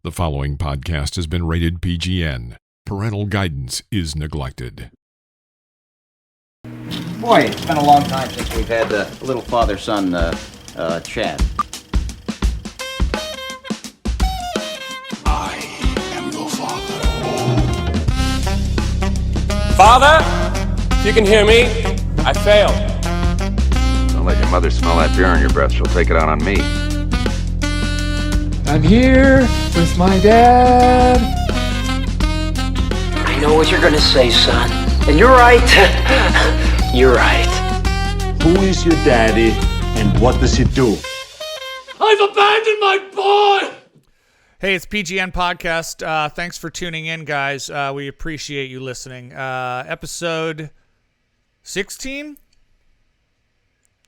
The following podcast has been rated PGN. Parental guidance is neglected. Boy, it's been a long time since we've had a little father-son chat. I am your father. Father, if you can hear me, I failed. Don't let your mother smell that beer on your breath. She'll take it out on me. I'm here with my dad. I know what you're gonna say, son. And you're right. You're right. Who is your daddy and what does he do? I've abandoned my boy! Hey, it's PGN Podcast. Thanks for tuning in, guys. We appreciate you listening. Episode 16?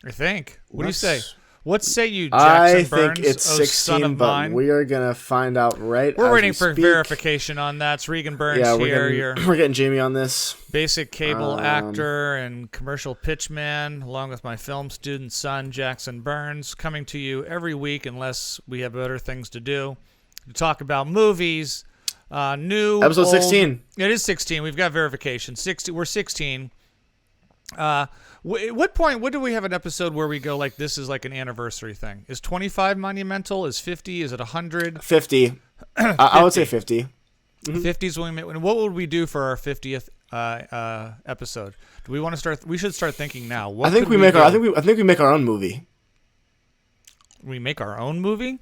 I think. What do you say? What say you, Jackson I Burns? think it's 16, but mine? we are going to find out right We're as waiting we for speak. verification on that. It's Regan Burns Yeah, here. we're getting Jamie on this. Basic cable actor and commercial pitchman, along with my film student son, Jackson Burns, coming to you every week unless we have better things to do. To talk about movies, new, Episode old. 16. It is 16. We've got verification. 60. We're 16. At what point, what do we have an episode where we go like this is like an anniversary thing? Is 25 monumental? Is 50? Is it 100? 50. I would say 50. 50 is when we make. What would we do for our 50th episode? Do we want to start? We should start thinking now. What I think could we make do? our. I think we make our own movie. We make our own movie.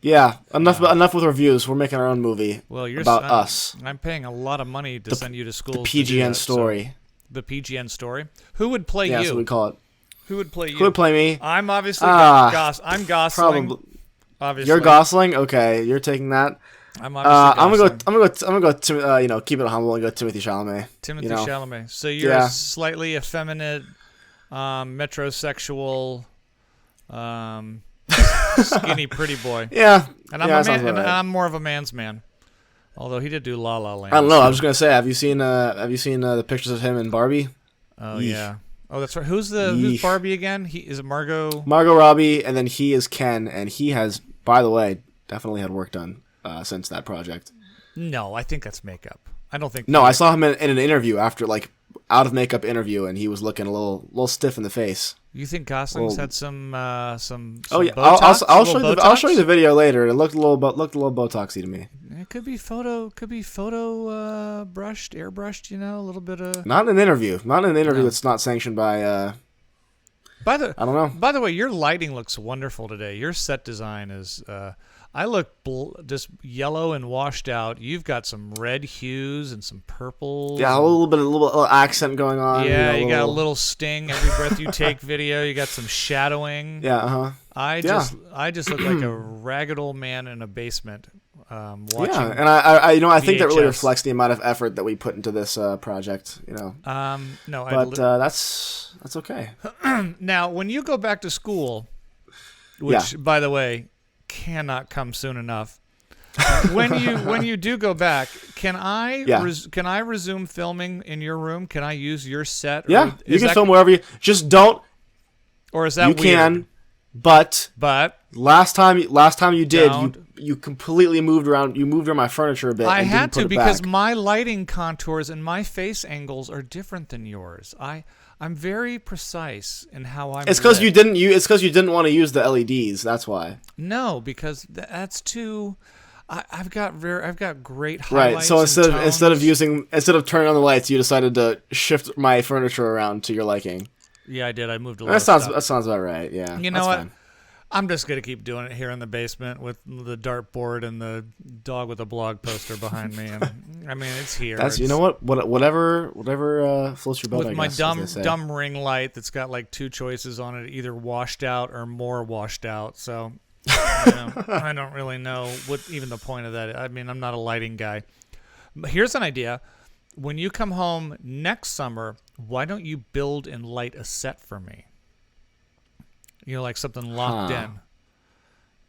Yeah, enough with reviews. We're making our own movie. Well, about us. I'm paying a lot of money to send you to school. The PGN story. So the PGN story. Who would play you? Yeah, that's what we call it. Who would play you? Who would play me? I'm obviously I'm Gosling. Probably. Obviously. You're Gosling. Okay, you're taking that. I'm obviously I'm gonna go. Keep it humble and go Timothy Chalamet. Chalamet. So you're a slightly effeminate, metrosexual, skinny, pretty boy. Yeah. And I'm more of a man's man. Although he did do La La Land. I don't know. I was just gonna say, have you seen the pictures of him in Barbie? Oh yeah. Oh, that's right. Who's Barbie again? Is it Margot? Margot Robbie, and then he is Ken, and he has, by the way, definitely had work done since that project. No, I think that's makeup. I don't think. No, I saw him in an interview after out of makeup interview, and he was looking a little stiff in the face. You think Gosling's had some Oh yeah, Botox? I'll show you the video later. It looked a little Botoxy to me. It could be photo brushed, airbrushed. A little bit of. Not in an interview. That's not sanctioned by. I don't know. By the way, your lighting looks wonderful today. Your set design is. I look just yellow and washed out. You've got some red hues and some purples. Yeah, a little accent going on. Yeah, you got a little sting every breath you take. Video. You got some shadowing. Yeah. I just look like a ragged old man in a basement. Watching. Yeah, and I think that really VHS. reflects the amount of effort that we put into this project. No, but that's okay. Now, when you go back to school, which by the way cannot come soon enough, when you do go back, can I resume filming in your room? Can I use your set? Yeah, you can film wherever you just don't. Or is that you weird? can, but last time you did, you completely moved around. You moved around my furniture a bit. I had to because back. my lighting contours and my face angles are different than yours. I'm very precise in how I'm. It's because you didn't want to use the LEDs. That's why. No, because that's too. I've got great highlights. Right. So instead of turning on the lights, you decided to shift my furniture around to your liking. Yeah, I did. I moved a lot. That sounds about right. Yeah. You know what? Fine. I'm just gonna keep doing it here in the basement with the dartboard and the dog with a blog poster behind me. And I mean, it's here. You know what? Whatever floats your boat. With my dumb ring light that's got like two choices on it, either washed out or more washed out. So I don't really know what even the point of that. I mean, I'm not a lighting guy. Here's an idea. When you come home next summer, why don't you build and light a set for me? Like something locked in.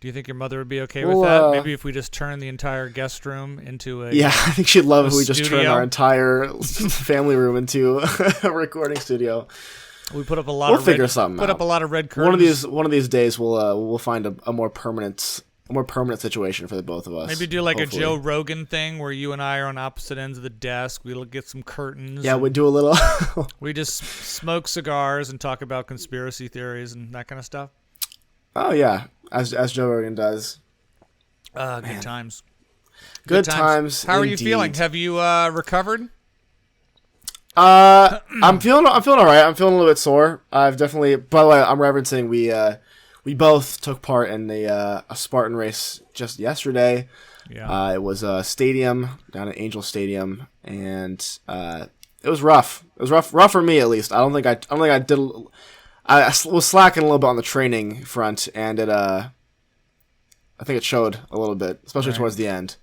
Do you think your mother would be okay with that? Maybe if we just turn the entire guest room into a... Yeah, I think she'd love if we just studio. turn our entire family room into a recording studio. We put up a lot We'll of figure something out. Put up a lot of red curtains. One of these days we'll find a more permanent more permanent situation for the both of us. Maybe do like hopefully. a Joe Rogan thing where you and I are on opposite ends of the desk. We'll get some curtains. Yeah, we do a little. We just smoke cigars and talk about conspiracy theories and that kind of stuff. Oh yeah, as Joe Rogan does. Good times. Good times. How are you indeed. feeling? Have you recovered? I'm feeling all right. I'm feeling a little bit sore. I've definitely. By the way, I'm referencing we both took part in a Spartan race just yesterday. Yeah. It was a stadium down at Angel Stadium, and it was rough. It was rough for me at least. I don't think I did. I was slacking a little bit on the training front, and I think it showed a little bit, especially towards the end.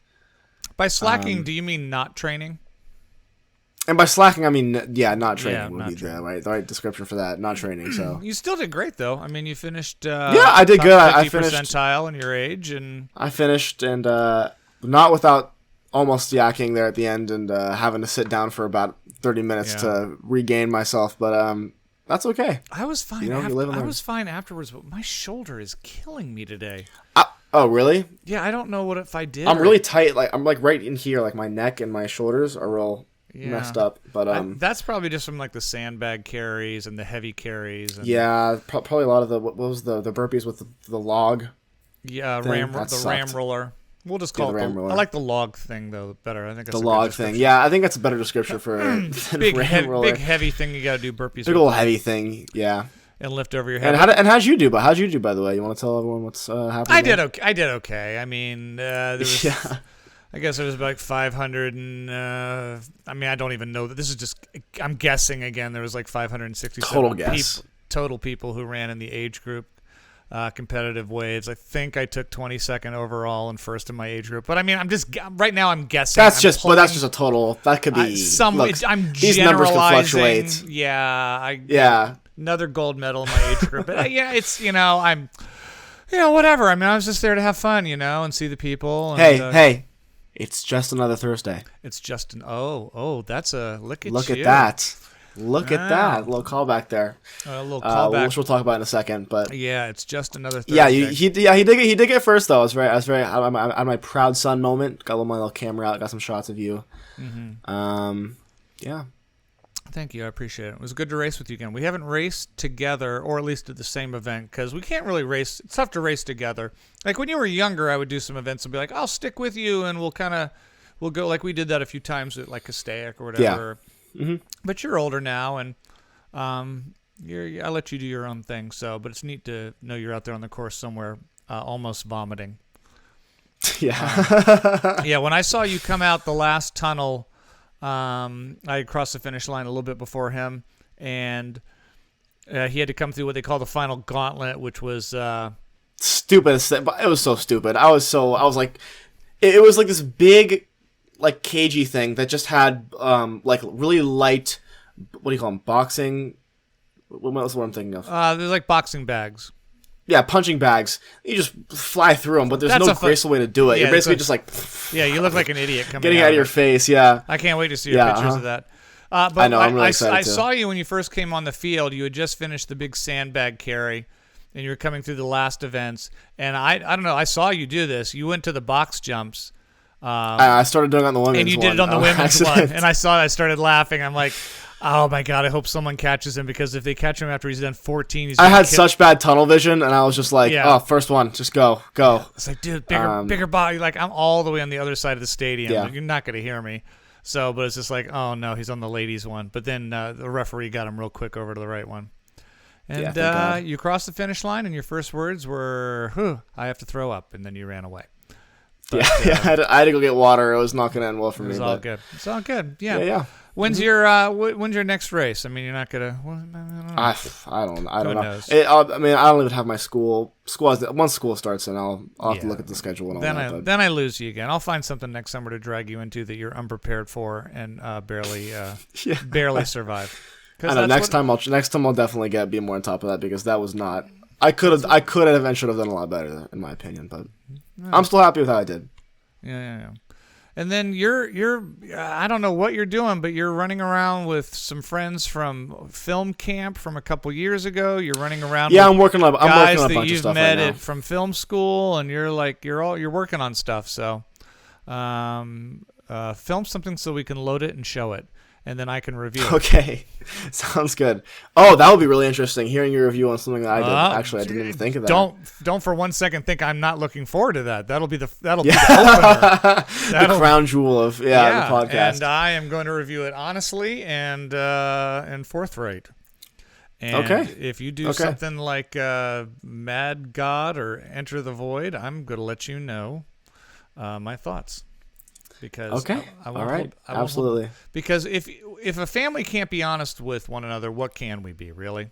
By slacking, do you mean not training? And by slacking, I mean, not training Yeah, would not be training. the right description for that. Not training, so. You still did great, though. I mean, you finished. I did top good. I 50 finished percentile in your age, and I finished, and not without almost yakking there at the end and having to sit down for about 30 minutes to regain myself. But that's okay. I was fine. You live and I learn. was fine afterwards, but my shoulder is killing me today. Oh, really? Yeah, I don't know what if I did. I'm really tight. Like I'm like right in here. Like my neck and my shoulders are real messed up. But that's probably just from like the sandbag carries and the heavy carries. And, probably a lot of what was the burpees with the log. Yeah, thing. the ram roller. We'll just call the it ram roller. I like the log thing though better. I think that's The a good log description. thing. Yeah, I think that's a better description for than big ram roller. big heavy thing you got to do burpees. Big with little heavy thing. Yeah. and lift over your head. And how'd you do? But how'd you do, by the way? You want to tell everyone what's happening? I did okay. I mean, there was. Yeah. I guess it was like 500 and I mean I don't even know that this is just I'm guessing again there was like 567 Total guess. Total people who ran in the age group competitive waves. I think I took 22nd overall and first in my age group. But I mean I'm just right now I'm guessing. That's just a total. That could be I'm these numbers can fluctuate. Yeah. Another gold medal in my age group. But yeah, it's I'm whatever. I mean I was just there to have fun, and see the people. And, hey. It's just another Thursday. It's just that's a look at At you. that. Look at that. A little callback there. A little callback. Which we'll talk about in a second. But yeah, it's just another Thursday. Yeah, he did get first though. I was very on my proud son moment. Got my little camera out. Got some shots of you. Mm-hmm. Yeah. Thank you. I appreciate it. It was good to race with you again. We haven't raced together, or at least at the same event, because we can't really race. It's tough to race together. Like when you were younger, I would do some events and be like, I'll stick with you, and we'll go like we did that a few times at like Castaic or whatever. Yeah. Mm-hmm. But you're older now, and I let you do your own thing. So, but it's neat to know you're out there on the course somewhere, almost vomiting. Yeah. Yeah. When I saw you come out the last tunnel. I crossed the finish line a little bit before him, and he had to come through what they call the final gauntlet, which was stupid. It was so stupid. I was like, it was like this big, like cagey thing that just had like really light. What do you call them? Boxing. What was the one I'm thinking of? They're like boxing bags. Yeah, punching bags. You just fly through them, but there's no graceful way to do it. Yeah, You're basically just like... Yeah, you look like an idiot coming getting out of your face, yeah. I can't wait to see your pictures of that. But I know, I'm really excited I too. saw you when you first came on the field. You had just finished the big sandbag carry, and you were coming through the last events. And I don't know, I saw you do this. You went to the box jumps. I started doing it on the women's one. And you did it on the women's one. And I saw it, I started laughing. I'm like... Oh my God! I hope someone catches him, because if they catch him after he's done 14, I had such bad tunnel vision, and I was just like, "Oh, first one, just go." It's like, dude, bigger body. Like I'm all the way on the other side of the stadium. Yeah. You're not gonna hear me. So, but it's just like, oh no, he's on the ladies one. But then the referee got him real quick over to the right one. And you crossed the finish line, and your first words were, "Whew, I have to throw up," and then you ran away. But, I had to go get water. It was not going to end well for me. It's all good. It's all good. Yeah. Yeah. When's your next race? I mean, you're not gonna. I don't know. Knows? I mean, I don't even have my school. Once school starts, and I'll have to look at the schedule and all that. Then I lose you again. I'll find something next summer to drag you into that you're unprepared for and barely survive. I know. Next time I'll definitely be more on top of that, because that was not. I could have and should have done a lot better, in my opinion. But I'm still happy with how I did. Yeah. And then you're I don't know what you're doing, but you're running around with some friends from film camp from a couple years ago. You're running around. Yeah, with I'm working on a guys bunch that of you've stuff met right now. from film school, and you're working on stuff. So, film something so we can load it and show it, and then I can review it. Okay, sounds good. Oh, that would be really interesting. Hearing your review on something that I did. Actually, I didn't even think of that. Don't for one second think I'm not looking forward to that. That'll be the opener. The crown jewel of the podcast. And I am going to review it honestly and forthright. And okay. If you do something like Mad God or Enter the Void, I'm going to let you know my thoughts. Because absolutely. Because if a family can't be honest with one another, what can we be, really?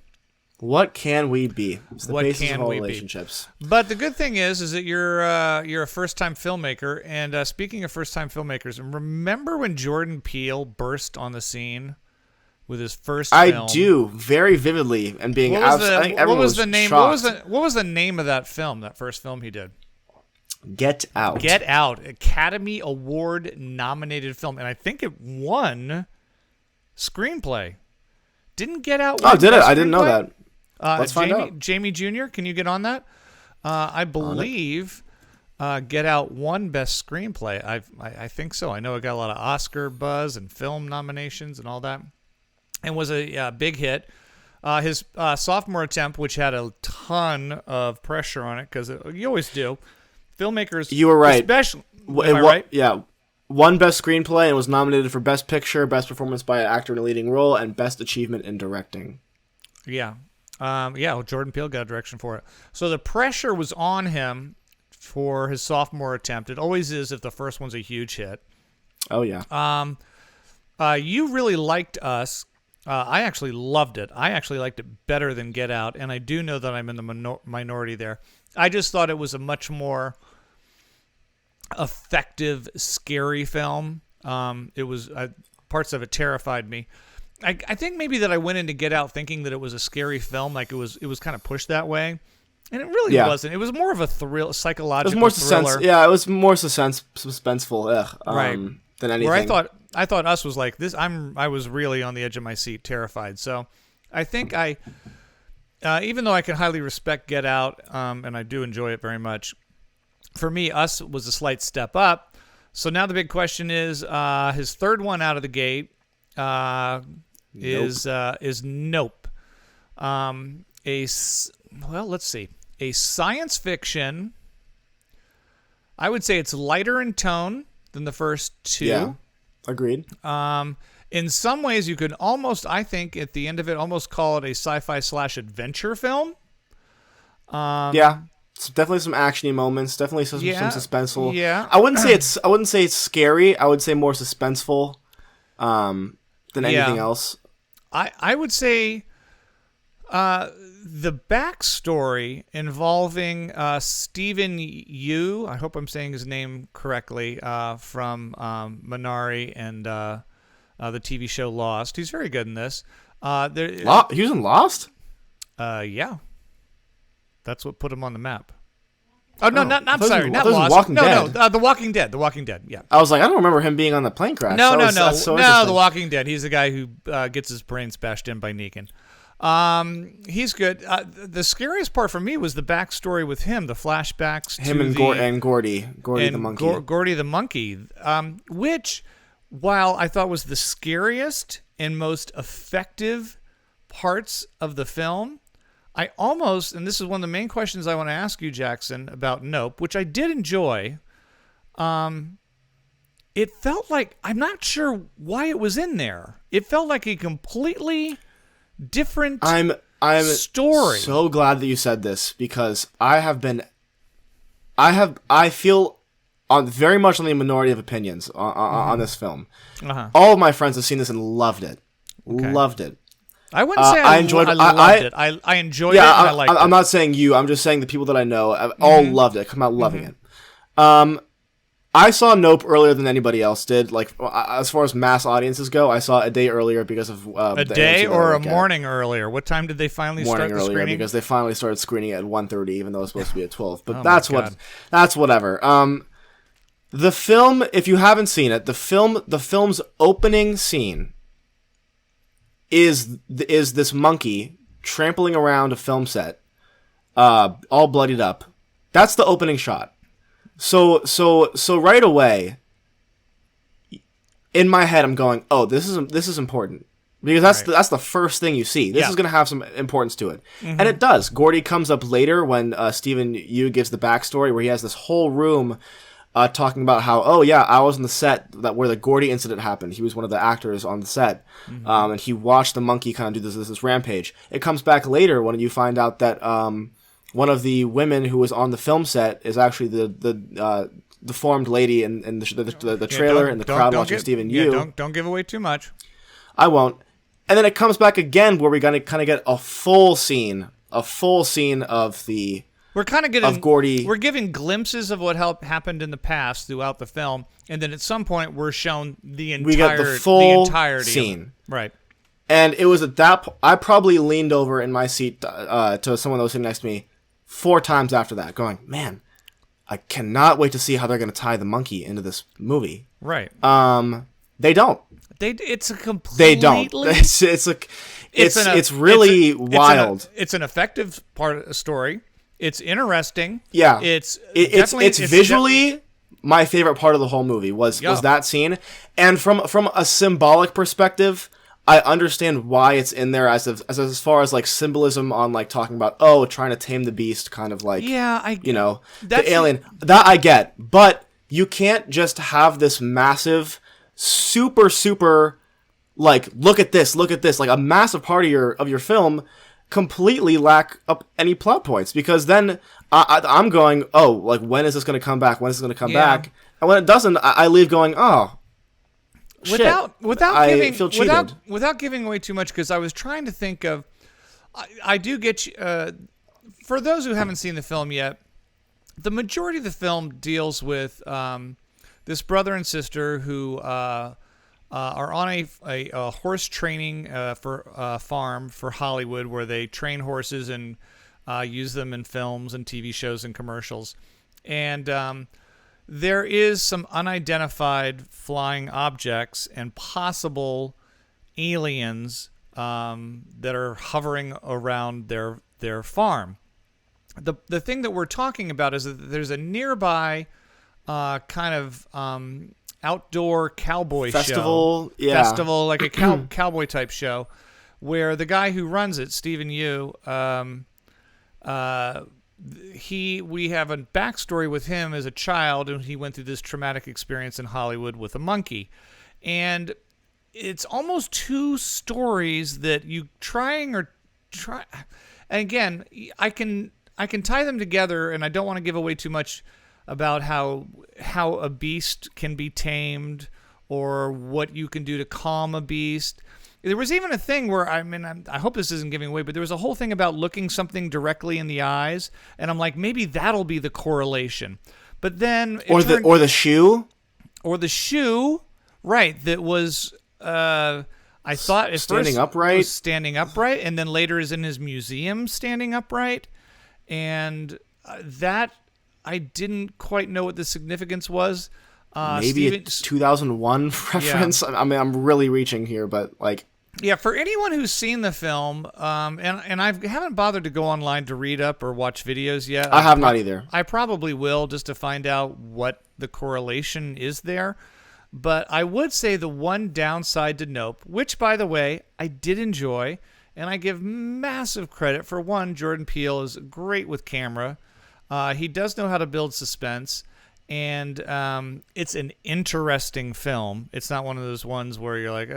What can we be? It's the basis of all relationships. But the good thing is that you're a first-time filmmaker, and speaking of first-time filmmakers, remember when Jordan Peele burst on the scene with his first film? I do very vividly, and being I think everyone was shocked. What was the name of that film? That first film he did? Get Out. Get Out, Academy Award nominated film, and I think it won screenplay. Didn't Get Out win? Oh, did it? I didn't know that. Let's find out. Jamie Jr., can you get on that? I believe Get Out won Best Screenplay. I think so. I know it got a lot of Oscar buzz and film nominations and all that, and was a big hit. His sophomore attempt, which had a ton of pressure on it, because you always do. Filmmakers, you were right. Especially, am I right? Yeah, won Best Screenplay and was nominated for Best Picture, Best Performance by an Actor in a Leading Role, and Best Achievement in Directing. Yeah, Jordan Peele got a direction for it. So the pressure was on him for his sophomore attempt. It always is if the first one's a huge hit. Oh yeah. You really liked Us. I actually loved it. I actually liked it better than Get Out, and I do know that I'm in the minority there. I just thought it was a much more effective, scary film. It was parts of it terrified me. I think maybe that I went in to Get Out thinking that it was a scary film, like it was kind of pushed that way, and it really wasn't. It was more of a psychological thriller. It was more suspenseful. Right. Than anything. Where I thought Us was like this. I was really on the edge of my seat, terrified. So I think even though I can highly respect Get Out, and I do enjoy it very much, for me, Us was a slight step up. So now the big question is, his third one out of the gate is Nope. Let's see, a science fiction. I would say it's lighter in tone than the first two. Yeah, agreed. In some ways, you could almost, I think, at the end of it, almost call it a sci-fi / adventure film. Yeah, it's definitely some actiony moments. Definitely some suspenseful. Yeah, I wouldn't say it's scary. I would say more suspenseful than anything else. I would say the backstory involving Stephen Yu, I hope I'm saying his name correctly, from Minari and the TV show Lost. He's very good in this. He was in Lost? Yeah. That's what put him on the map. Oh, no, not Lost. Walking Dead. The Walking Dead. The Walking Dead, yeah. I was like, I don't remember him being on the plane crash. No, The Walking Dead. He's the guy who gets his brain bashed in by Negan. He's good. The scariest part for me was the backstory with him, the flashbacks him and Gordy the monkey. Gordy the monkey, which, while I thought was the scariest and most effective parts of the film, I almost, and this is one of the main questions I want to ask you, Jackson, about Nope, which I did enjoy. It felt like, I'm not sure why it was in there. It felt like a completely different story. So glad that you said this, because I feel very much on the minority of opinions on this film. Uh-huh. All of my friends have seen this and loved it. Okay. Loved it. I wouldn't say I enjoyed it. I loved it. I enjoyed it and I liked it. I'm not saying you. I'm just saying the people that I know all loved it. Come out loving it. I saw Nope earlier than anybody else did. Like, as far as mass audiences go, I saw it a day earlier because of a day or a morning earlier. What time did they finally start the screening? Earlier, because they finally started screening at 1:30, even though it was supposed to be at 12. But that's whatever. The film, if you haven't seen it, the film's opening scene is this monkey trampling around a film set, all bloodied up. That's the opening shot. So right away, in my head, I'm going, oh, this is important. Because that's the first thing you see. This is going to have some importance to it. Mm-hmm. And it does. Gordy comes up later when Stephen Yu gives the backstory where he has this whole room talking about how, oh yeah, I was on the set where the Gordy incident happened. He was one of the actors on the set. Mm-hmm. And he watched the monkey kind of do this rampage. It comes back later when you find out that one of the women who was on the film set is actually the deformed lady in the trailer and the crowd watching Stephen Yu. Yeah, don't give away too much. I won't. And then it comes back again where we're going to kind of get a full scene of the we're kind of getting of Gordy. We're giving glimpses of what happened in the past throughout the film, and then at some point we're shown the entirety scene. Right. And it was at that I probably leaned over in my seat to someone that was sitting next to me 4 times after that, going, "Man, I cannot wait to see how they're going to tie the monkey into this movie." Right. They don't. It's a completely. They don't. It's really wild. It's an effective part of the story. It's interesting. Yeah. It's visually my favorite part of the whole movie was that scene, and from a symbolic perspective, I understand why it's in there as far as like symbolism on like talking about trying to tame the beast, kind of like the alien that I get, but you can't just have this massive. Super like look at this like a massive part of your film completely lack up any plot points, because then I'm going, like when is this going to come back, back, and when it doesn't, I leave going, without giving away too much, because I was trying to think of I do get you for those who haven't seen the film yet, the majority of the film deals with this brother and sister who are on a horse training for farm for Hollywood, where they train horses and use them in films and TV shows and commercials. And there is some unidentified flying objects and possible aliens that are hovering around their farm. The thing that we're talking about is that there's a nearby kind of outdoor cowboy festival, like a cowboy type show, where the guy who runs it, Stephen Yu, we have a backstory with him as a child, and he went through this traumatic experience in Hollywood with a monkey, and it's almost 2 stories that you try. And again, I can tie them together, and I don't want to give away too much about how a beast can be tamed or what you can do to calm a beast. There was even a thing where, I hope this isn't giving away, but there was a whole thing about looking something directly in the eyes, and I'm like, maybe that'll be the correlation. But then the shoe, right? That was I thought at standing first upright, was standing upright, and then later is in his museum standing upright, and that. I didn't quite know what the significance was. Maybe a 2001 reference. Yeah. I mean, I'm really reaching here, but like, yeah. For anyone who's seen the film, and I haven't bothered to go online to read up or watch videos yet. I have not either. I probably will, just to find out what the correlation is there. But I would say the one downside to Nope, which by the way I did enjoy, and I give massive credit for one. Jordan Peele is great with camera. He does know how to build suspense, and it's an interesting film. It's not one of those ones where you're like,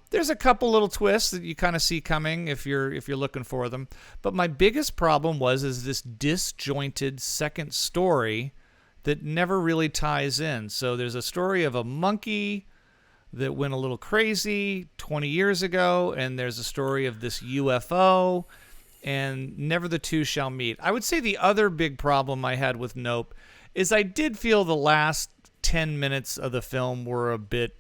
there's a couple little twists that you kind of see coming if you're looking for them. But my biggest problem is this disjointed second story that never really ties in. So there's a story of a monkey that went a little crazy 20 years ago, and there's a story of this UFO. And never the two shall meet. I would say the other big problem I had with Nope is I did feel the last 10 minutes of the film were a bit,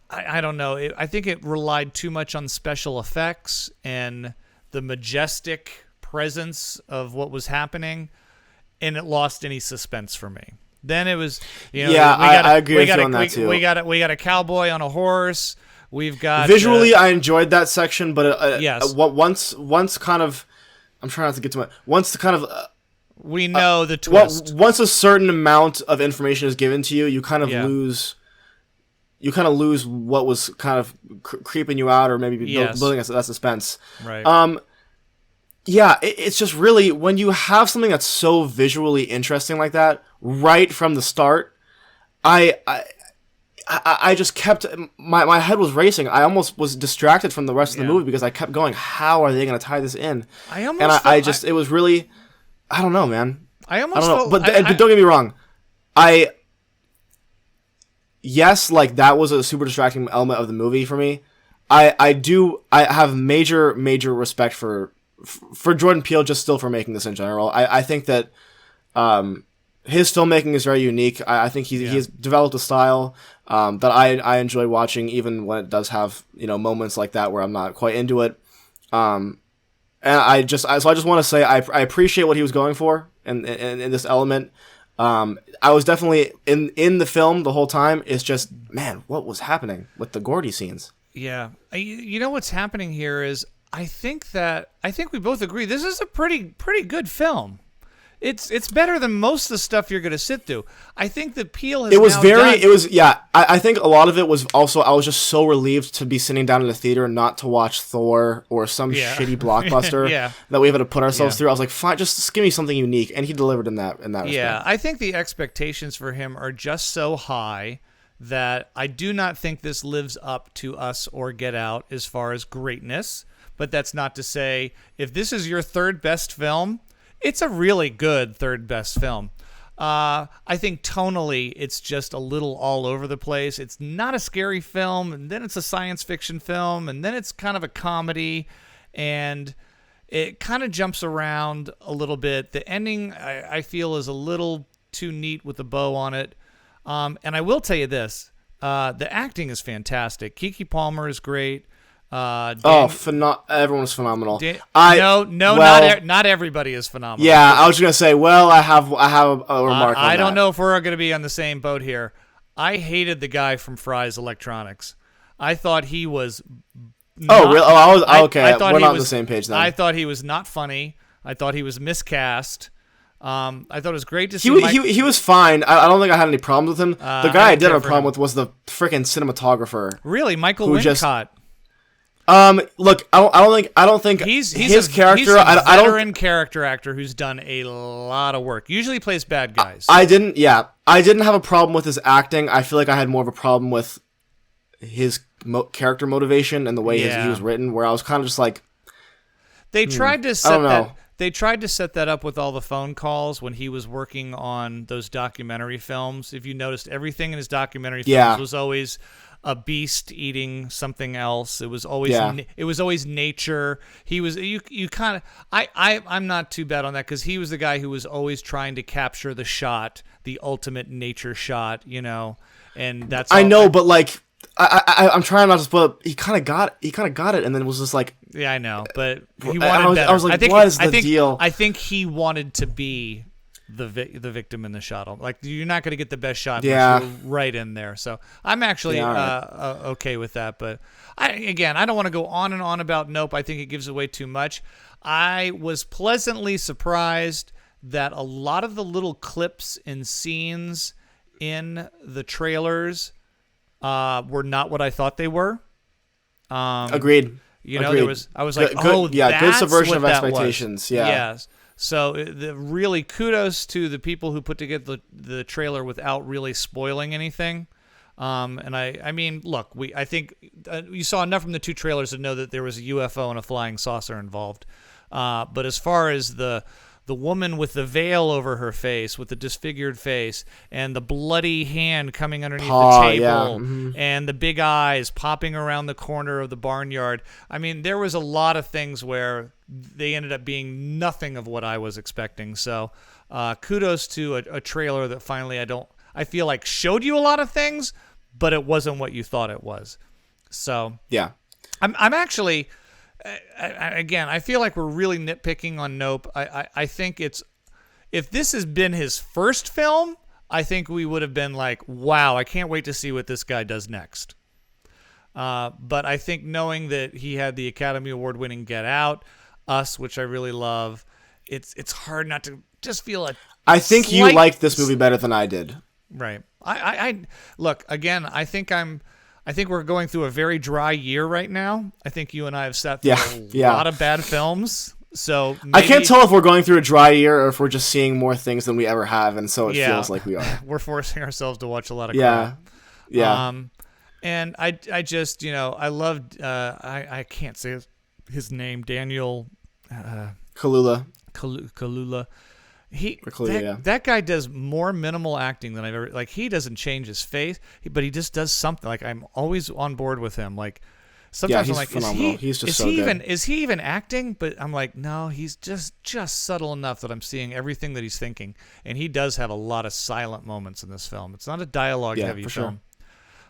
I don't know. I think it relied too much on special effects and the majestic presence of what was happening. and it lost any suspense for me. Then it was, I agree with you on that too. We got a cowboy on a horse. We've got visually, I enjoyed that section, but yes. Once kind of, I'm trying not to get to my once the kind of. We know the twist. Once a certain amount of information is given to you, you kind of lose. You kind of lose what was kind of creeping you out, or maybe building that suspense. Right. It's just really when you have something that's so visually interesting like that right from the start. I just kept my head was racing. I almost was distracted from the rest of the movie because I kept going, how are they going to tie this in? It was really, I don't know, man. I don't know. But don't get me wrong. Yes, like that was a super distracting element of the movie for me. I have major respect for Jordan Peele just still for making this in general. I think that his filmmaking is very unique. I think he has developed a style that I enjoy watching, even when it does have moments like that where I'm not quite into it. And I just want to say I appreciate what he was going for in this element. I was definitely in the film the whole time. It's just, man, what was happening with the Gordy scenes? Yeah, you know what's happening here is I think we both agree this is a pretty good film. It's better than most of the stuff you're going to sit through. I think that Peele has I think a lot of it was also, I was just so relieved to be sitting down in the theater and not to watch Thor or some shitty blockbuster that we had to put ourselves through. I was like, fine, just give me something unique, and he delivered in that respect. Yeah, I think the expectations for him are just so high that I do not think this lives up to Us or Get Out as far as greatness. But that's not to say if this is your third best film, it's a really good third best film. I think tonally it's just a little all over the place. It's not a scary film, and then it's a science fiction film, and then it's kind of a comedy, and it kind of jumps around a little bit. The ending, I feel, is a little too neat with a bow on it. And I will tell you this, the acting is fantastic. Keke Palmer is great. Everyone's phenomenal. Not everybody is phenomenal. Yeah, I was gonna say. Well, I have a remark. I don't know if we're gonna be on the same boat here. I hated the guy from Fry's Electronics. I thought he was. Really? Oh, okay. We're not on the same page then. I thought he was not funny. I thought he was miscast. I thought it was great to see. He was fine. I don't think I had any problems with him. The guy I did have a problem with was the freaking cinematographer. Really, Michael Wincott. Look, I don't think he's his character. He's a veteran character actor who's done a lot of work. Usually plays bad guys. I didn't have a problem with his acting. I feel like I had more of a problem with his character motivation and the way he was written. Where I was kind of just like, they tried to set that. They tried to set that up with all the phone calls when he was working on those documentary films. If you noticed, everything in his documentary films was always a beast eating something else. It was always nature. He was you kind of I'm not too bad on that because he was the guy who was always trying to capture the shot, the ultimate nature shot, and that's I know, but like I'm trying not to spoil it. He kind of got it, and then it was just like, yeah, I know, but he wanted better. I was like, what is the deal? I think he wanted to be the victim in the shot. Like, you're not going to get the best shot unless you're right in there. So I'm actually okay with that. But I don't want to go on and on about Nope. I think it gives away too much. I was pleasantly surprised that a lot of the little clips and scenes in the trailers were not what I thought they were. Agreed. Agreed. I was like, good subversion of expectations. Yeah. Yes. So really kudos to the people who put together the trailer without really spoiling anything. And I mean, look, I think you saw enough from the two trailers to know that there was a UFO and a flying saucer involved. But as far as the woman with the veil over her face, with the disfigured face, and the bloody hand coming underneath the table, and the big eyes popping around the corner of the barnyard. I mean, there was a lot of things where they ended up being nothing of what I was expecting. So kudos to a trailer that finally I feel like showed you a lot of things, but it wasn't what you thought it was. So yeah, I'm actually... Again, I feel like we're really nitpicking on Nope. I think it's if this has been his first film, I think we would have been like, wow, I can't wait to see what this guy does next. But I think knowing that he had the Academy Award winning Get Out, Us, which I really love, it's hard not to just feel I think you liked this movie better than I did. Right. I look, again, I think we're going through a very dry year right now. I think you and I have sat through a lot of bad films. So I can't tell if we're going through a dry year or if we're just seeing more things than we ever have, and so it feels like we are. We're forcing ourselves to watch a lot of crap. Yeah. And I just, I loved, I can't say his name, Daniel Kaluuya. Kaluuya. Kaluuya, that guy does more minimal acting than I've ever, like, he doesn't change his face, but he just does something. Like, I'm always on board with him. Like, sometimes I'm like, phenomenal. He's just so good. Is he even acting? But I'm like, no, he's just subtle enough that I'm seeing everything that he's thinking. And he does have a lot of silent moments in this film. It's not a dialogue-heavy film.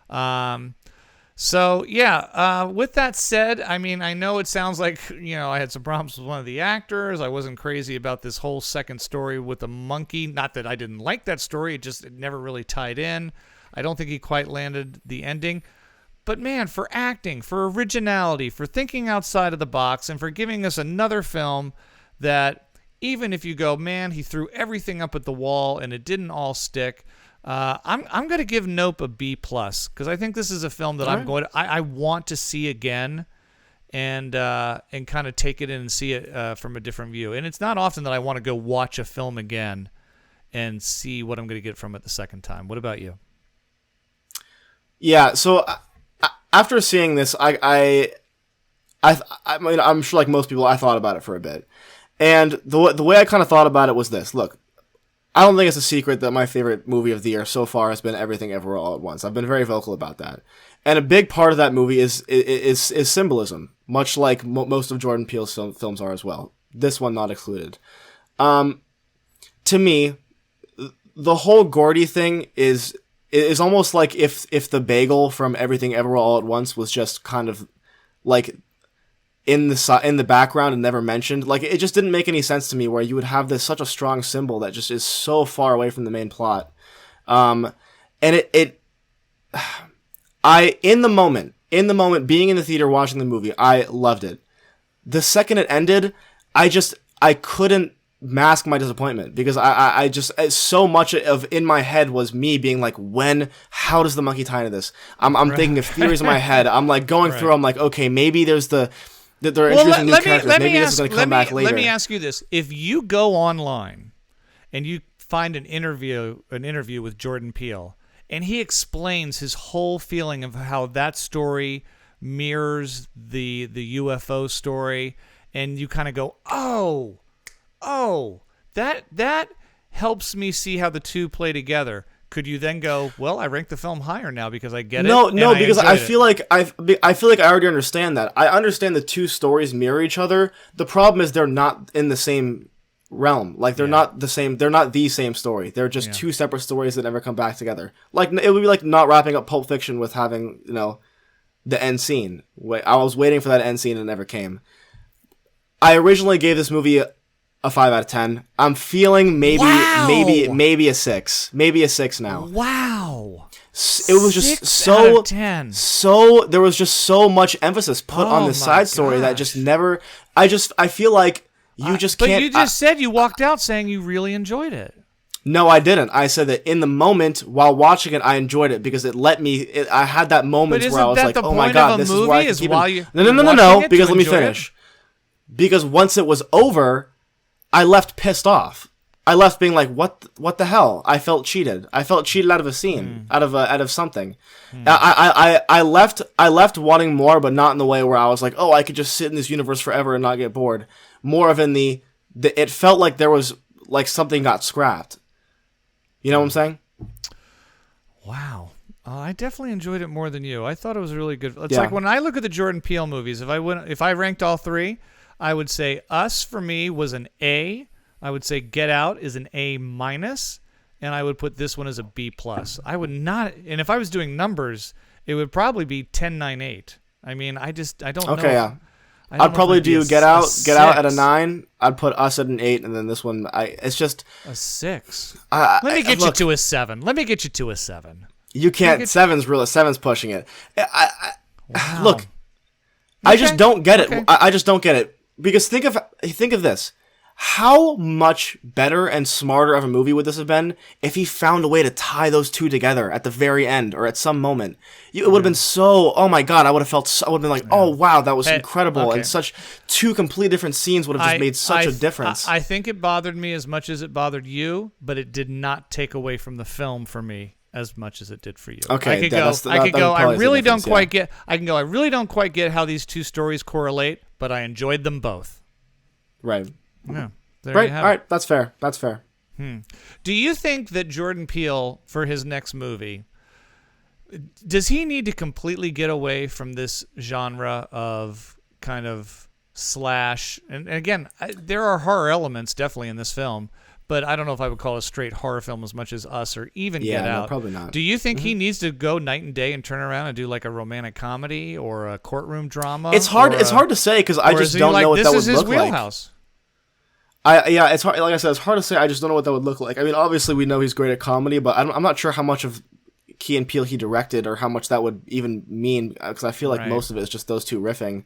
Sure. So, with that said, I mean, I know it sounds like, I had some problems with one of the actors. I wasn't crazy about this whole second story with the monkey. Not that I didn't like that story. It never really tied in. I don't think he quite landed the ending. But, man, for acting, for originality, for thinking outside of the box, and for giving us another film that, even if you go, man, he threw everything up at the wall and it didn't all stick, I'm going to give Nope a B+, because I think this is a film that I want to see again, and kind of take it in and see it from a different view. And it's not often that I want to go watch a film again and see what I'm going to get from it the second time. What about you? Yeah, so after seeing this, I mean, I'm sure like most people, I thought about it for a bit. And the way I kind of thought about it was this. Look, I don't think it's a secret that my favorite movie of the year so far has been Everything Everywhere All at Once. I've been very vocal about that. And a big part of that movie is symbolism, much like most of Jordan Peele's films are as well. This one not excluded. To me, the whole Gordy thing is almost like if the bagel from Everything Everywhere All at Once was just kind of like in the background and never mentioned. Like, it just didn't make any sense to me where you would have such a strong symbol that just is so far away from the main plot. And in the moment being in the theater watching the movie, I loved it. The second it ended, I couldn't mask my disappointment, because I just, so much of in my head was me being like, how does the monkey tie into this? I'm thinking of theories in my head. I'm like going through, I'm like, okay, maybe there's that they're introducing new characters. Maybe this is going to come back later. Let me ask you this. If you go online and you find an interview with Jordan Peele, and he explains his whole feeling of how that story mirrors the UFO story, and you kind of go, that helps me see how the two play together. Could you then go, well, I rank the film higher now because I get it? No, because I feel like I already understand that. I understand the two stories mirror each other. The problem is they're not in the same realm. Like, they're not the same. They're not the same story. They're just two separate stories that never come back together. Like, it would be like not wrapping up Pulp Fiction with having, the end scene. I was waiting for that end scene and it never came. I originally gave this movie a 5 out of 10. I'm feeling maybe a 6. Maybe a 6 now. Wow. It was just so there was just so much emphasis put on the side story that just never, I feel like you just can't. But you just said you walked out saying you really enjoyed it. No, I didn't. I said that in the moment while watching it, I enjoyed it because it let me. I had that moment where I was like, "Oh my god, this is where I can keep it." No. Because let me finish. Because once it was over, I left pissed off. I left being like, "What the hell?" I felt cheated. I felt cheated out of a scene, out of something. I left wanting more, but not in the way where I was like, "Oh, I could just sit in this universe forever and not get bored." More of in the it felt like there was like something got scrapped. You know what I'm saying? Wow. I definitely enjoyed it more than you. I thought it was really good. It's like when I look at the Jordan Peele movies, if I ranked all three, I would say Us for me was an A. I would say Get Out is an A-, and I would put this one as a B+. I would not, and if I was doing numbers, it would probably be 10, 9, 8. I mean, I don't know. Okay, yeah. I don't I'd know probably if it'd be do Get Out at a 6. 9. I'd put Us at an 8, and then this one, it's just A 6. Let me get you to a 7. Let me get you to a 7. You can't. Seven's pushing it. Wow. Look, I just don't get it. Okay. I just don't get it because think of this. How much better and smarter of a movie would this have been if he found a way to tie those two together at the very end or at some moment? It would have been so, oh my God, I would have been like, oh wow, that was incredible. okay. And such two completely different scenes would have just made such a difference. I think it bothered me as much as it bothered you, but it did not take away from the film for me as much as it did for you. Okay, I really don't quite get how these two stories correlate, but I enjoyed them both. Right. Yeah. Right. All right. That's fair. Do you think that Jordan Peele, for his next movie, does he need to completely get away from this genre of kind of slash? And again, there are horror elements definitely in this film, but I don't know if I would call it a straight horror film as much as Us or even Get Out. No, probably not. Do you think he needs to go night and day and turn around and do like a romantic comedy or a courtroom drama? It's hard to say because I just don't know what that would look like. This is his wheelhouse. It's hard. Like I said, it's hard to say. I just don't know what that would look like. I mean, obviously we know he's great at comedy, but I'm not sure how much of Key and Peele he directed or how much that would even mean because I feel like most of it is just those two riffing.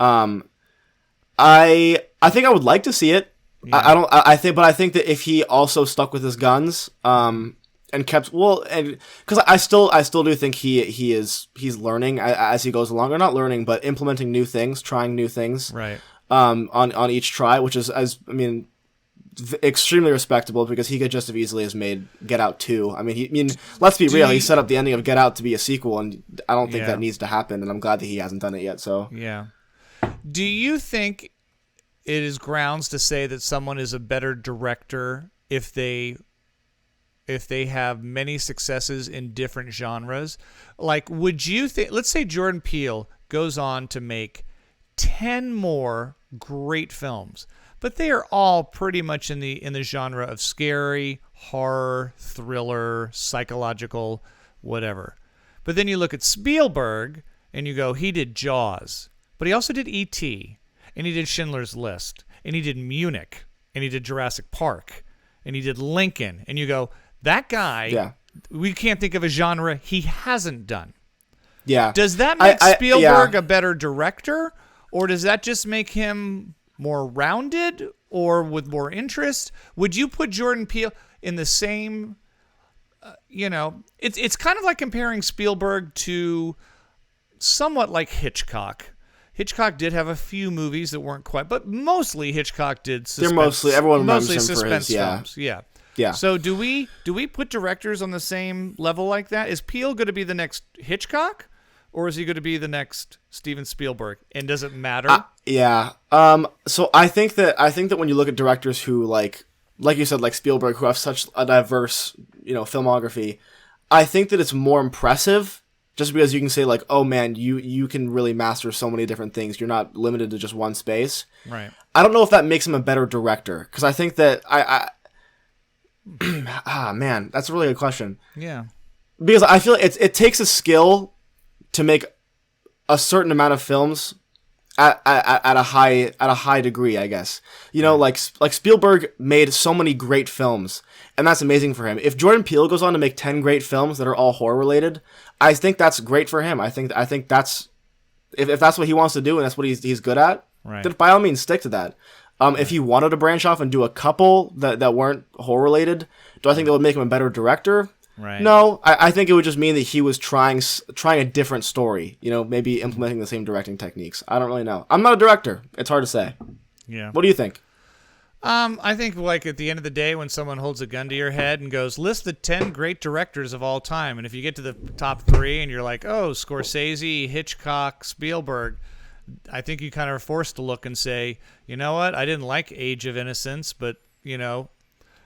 I think I would like to see it. Yeah. I think that if he also stuck with his guns, and kept because I still do think he's learning as he goes along, or not learning, but implementing new things, trying new things, right? On each try, which is extremely respectable because he could just as easily has made Get Out 2. I mean, let's be real. He set up the ending of Get Out to be a sequel, and I don't think that needs to happen. And I'm glad that he hasn't done it yet. So yeah. Do you think it is grounds to say that someone is a better director if they have many successes in different genres? Like, would you think? Let's say Jordan Peele goes on to make 10 more great films, but they are all pretty much in the genre of scary, horror, thriller, psychological, whatever. But then you look at Spielberg and you go, he did Jaws, but he also did E.T., and he did Schindler's List, and he did Munich, and he did Jurassic Park, and he did Lincoln, and you go, that guy, we can't think of a genre he hasn't done. Yeah. Does that make Spielberg a better director? Or does that just make him more rounded or with more interest? Would you put Jordan Peele in the same, it's kind of like comparing Spielberg to somewhat like Hitchcock. Hitchcock did have a few movies that weren't quite, but mostly Hitchcock did suspense. Everyone remembers him suspense for his, films. Yeah. So do we put directors on the same level like that? Is Peele going to be the next Hitchcock? Or is he going to be the next Steven Spielberg? And does it matter? Yeah. So I think that when you look at directors who like you said, like Spielberg, who have such a diverse, filmography, I think that it's more impressive just because you can say like, oh man, you can really master so many different things. You're not limited to just one space. Right. I don't know if that makes him a better director because I think that man, that's a really good question. Yeah. Because I feel it takes a skill to make a certain amount of films at a high degree, I guess. Like Spielberg made so many great films, and that's amazing for him. If Jordan Peele goes on to make 10 great films that are all horror related, I think that's great for him. I think that's if that's what he wants to do and that's what he's good at, then by all means stick to that. If he wanted to branch off and do a couple that weren't horror related, do I think that would make him a better director? Right. No, I think it would just mean that he was trying a different story. Maybe implementing the same directing techniques. I don't really know. I'm not a director. It's hard to say. Yeah. What do you think? I think like at the end of the day, when someone holds a gun to your head and goes, list the 10 great directors of all time, and if you get to the top 3 and you're like, oh, Scorsese, Hitchcock, Spielberg, I think you kind of are forced to look and say, you know what? I didn't like Age of Innocence, but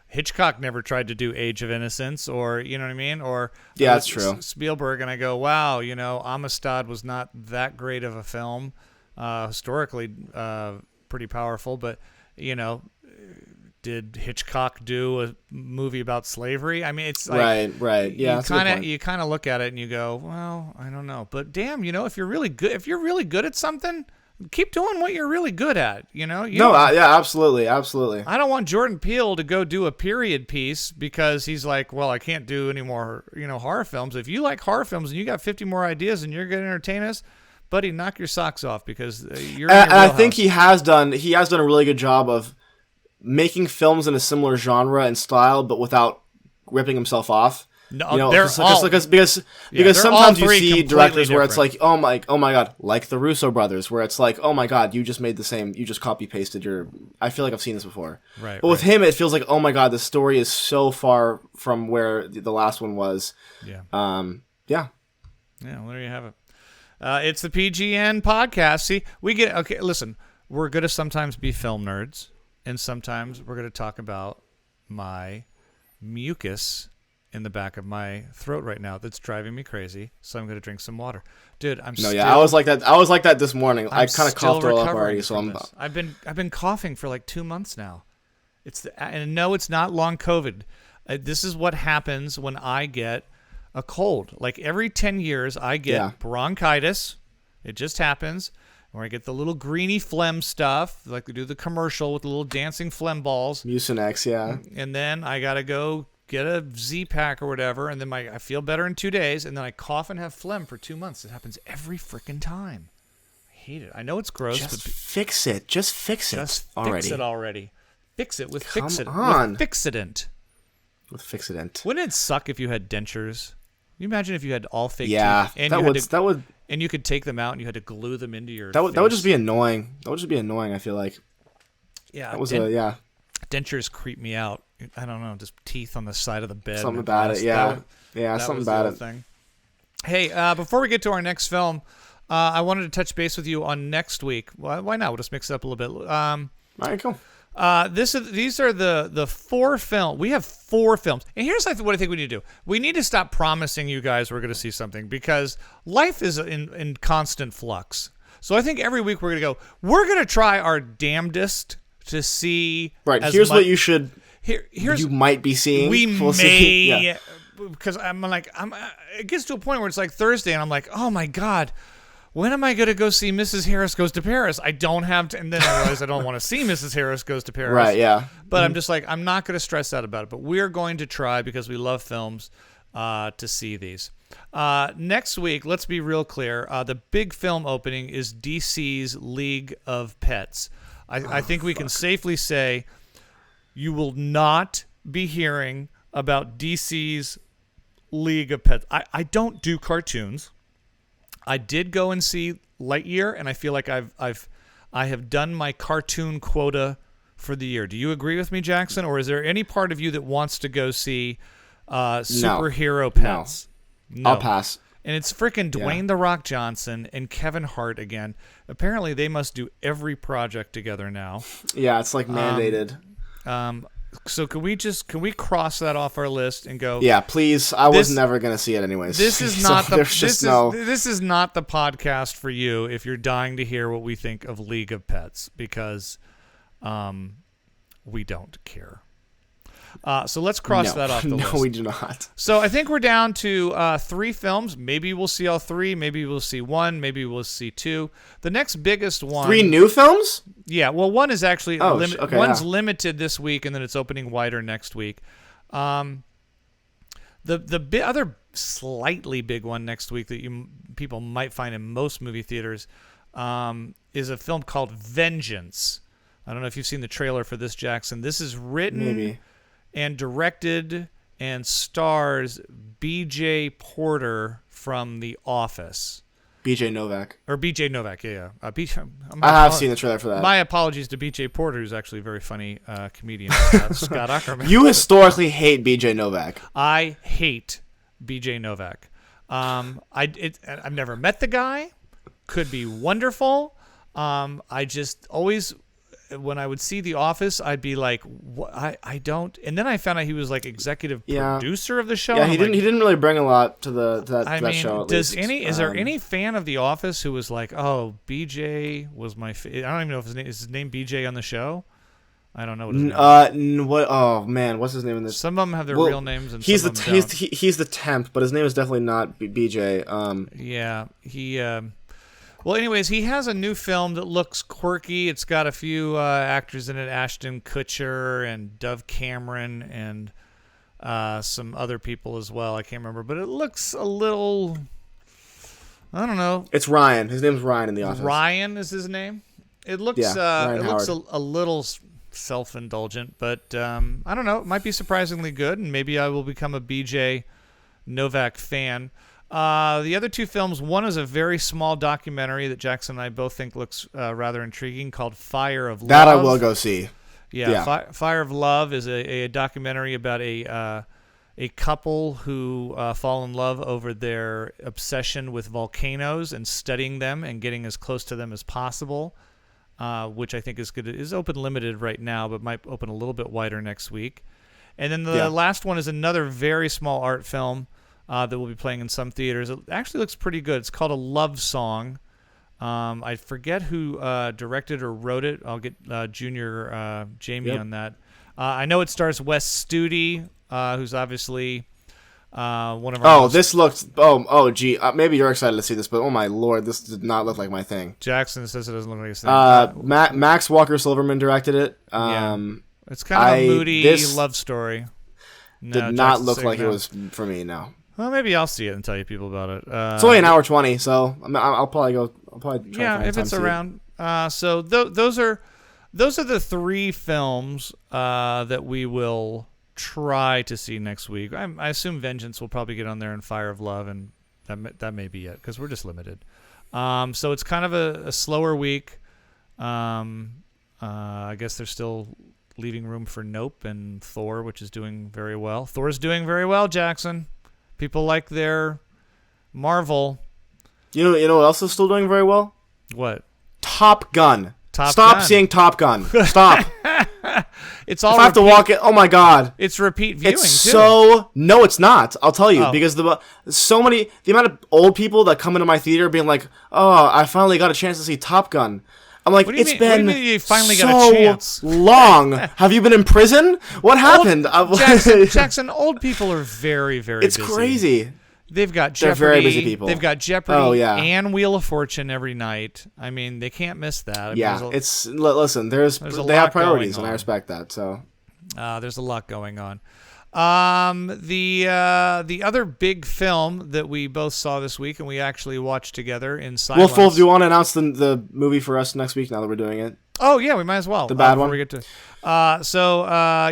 Hitchcock never tried to do Age of Innocence, or you know what I mean, or that's true. Spielberg, and I go, wow, Amistad was not that great of a film, historically pretty powerful, but did Hitchcock do a movie about slavery? I mean, it's like right, yeah. You kind of look at it and you go, well, I don't know, but damn, if you're really good at something, keep doing what you're really good at. Yeah, absolutely. I don't want Jordan Peele to go do a period piece because he's like, well, I can't do any more, horror films. If you like horror films and you got 50 more ideas and you're going to entertain us, buddy, knock your socks off because you're. And I think he has done a really good job of making films in a similar genre and style, but without ripping himself off. No, because sometimes you see directors where it's like, oh my god, like the Russo brothers, where it's like, oh my god, you just made the same, you just copy pasted your. I feel like I've seen this before, right? But with him, it feels like, oh my god, the story is so far from where the last one was. Yeah. Yeah. Well, there you have it. It's the PGN podcast. See, listen, we're going to sometimes be film nerds, and sometimes we're going to talk about my mucus in the back of my throat right now that's driving me crazy, so I'm going to drink some water. Dude, I was like that this morning. I kind of coughed all up already, so I've been coughing for like 2 months now. And no, it's not long COVID. This is what happens when I get a cold. Like every 10 years, I get bronchitis. It just happens. Where I get the little greeny phlegm stuff, like they do the commercial with the little dancing phlegm balls. Mucinex, yeah. And then I got to go get a Z-Pack or whatever, and then I feel better in 2 days, and then I cough and have phlegm for 2 months. It happens every freaking time. I hate it. I know it's gross. Just fix it. Just fix it already. Fix it with Come on. With Fixident. With Fixident. Wouldn't it suck if you had dentures? Can you imagine if you had all fake teeth? And that would. And you could take them out and you had to glue them into your face. That would just be annoying. I feel like. Yeah. Dentures creep me out. I don't know, just teeth on the side of the bed. Something about it, yeah. Something about it. Thing. Hey, before we get to our next film, I wanted to touch base with you on next week. Why not? We'll just mix it up a little bit. All right, cool. These are the 4 films. We have 4 films. And here's what I think we need to do. We need to stop promising you guys we're going to see something because life is in constant flux. So I think every week we're going to try our damnedest to see. Right. Here's what you should. You might be seeing. We'll may. Because it gets to a point where it's like Thursday and I'm like, oh my God. When am I going to go see Mrs. Harris Goes to Paris? I don't have to. And then I realize I don't want to see Mrs. Harris Goes to Paris. Right, yeah. But I'm just like, I'm not going to stress out about it. But we're going to try because we love films to see these. Next week, let's be real clear. The big film opening is DC's League of Pets. I think we can safely say you will not be hearing about DC's League of Pets. I don't do cartoons. I did go and see Lightyear, and I feel like I have done my cartoon quota for the year. Do you agree with me, Jackson, or is there any part of you that wants to go see superhero pets? No. I'll pass. And it's freaking Dwayne The Rock Johnson and Kevin Hart again. Apparently, they must do every project together now. Yeah, it's like mandated. So can we cross that off our list and go? Yeah, please. I was never gonna see it anyways. This is not this is not the podcast for you if you're dying to hear what we think of League of Pets because, we don't care. So let's cross that off the list. No, we do not. So I think we're down to 3 films. Maybe we'll see all 3. Maybe we'll see 1. Maybe we'll see 2. The next biggest one. 3 new films? Yeah. Well, one is actually limited this week, and then it's opening wider next week. The other slightly big one next week that people might find in most movie theaters is a film called Vengeance. I don't know if you've seen the trailer for this, Jackson. This is written and directed and stars B.J. Porter from The Office. B.J. Novak. Or B.J. Novak, yeah. I have seen the trailer for that. My apologies to B.J. Porter, who's actually a very funny comedian, Scott Ackerman. You historically hate B.J. Novak. I hate B.J. Novak. I've never met the guy. Could be wonderful. I just always... When I would see The Office, I'd be like, "What? I don't." And then I found out he was like executive producer of the show. Yeah, he didn't really bring a lot to that show. Is there any fan of The Office who was like, "Oh, BJ was my"? I don't even know if his name BJ on the show. I don't know what his name is. Oh man, what's his name in this? Some of them have their real names, and he's some of them don't. He's the temp, but his name is definitely not BJ. Yeah, he. Well, anyways, he has a new film that looks quirky. It's got a few actors in it, Ashton Kutcher and Dove Cameron and some other people as well. I can't remember, but it looks a little, I don't know. It's Ryan. His name's Ryan in The Office. Ryan is his name. It looks a little self-indulgent, but I don't know. It might be surprisingly good, and maybe I will become a BJ Novak fan. The other two films, one is a very small documentary that Jackson and I both think looks rather intriguing, called Fire of Love. That I will go see. Yeah. Fire of Love is a documentary about a couple who fall in love over their obsession with volcanoes and studying them and getting as close to them as possible, which I think is good. It is open limited right now, but might open a little bit wider next week. And then the last one is another very small art film that will be playing in some theaters. It actually looks pretty good. It's called A Love Song. I forget who directed or wrote it. I'll get Junior Jamie on that. I know it stars Wes Studi, who's obviously one of our... this looks... gee. Maybe you're excited to see this, but oh my lord, this did not look like my thing. Jackson says it doesn't look like his thing. Max Walker Silverman directed it. It's kind of a moody love story. No, did not look like it was for me, no. Well, maybe I'll see it and tell you people about it. It's only an hour 20, so I'll probably go. I'll probably try to find if it's around. So those are the three films that we will try to see next week. I assume Vengeance will probably get on there, and Fire of Love, and that may be it because we're just limited. So it's kind of a slower week. I guess they're still leaving room for Nope and Thor, which is doing very well. Thor's doing very well, Jackson. People like their Marvel. You know what else is still doing very well? What? Top Gun. Stop Gun. Seeing Top Gun. Stop. It's all. If I have to walk it. Oh my god. It's repeat viewing. No, it's not. I'll tell you because the amount of old people that come into my theater being like, "Oh, I finally got a chance to see Top Gun." I'm like, it's been you finally got a chance? long. Have you been in prison? What happened? Jackson, old people are very, very busy. It's crazy. They've got Jeopardy. They're very busy people. They've got Jeopardy and Wheel of Fortune every night. I mean, they can't miss that. Listen, they have priorities, and I respect that. So, there's a lot going on. The other big film that we both saw this week and we actually watched together in silence. Wolf, do you want to announce the movie for us next week now that we're doing it? Oh yeah, we might as well. The bad one. We get to. The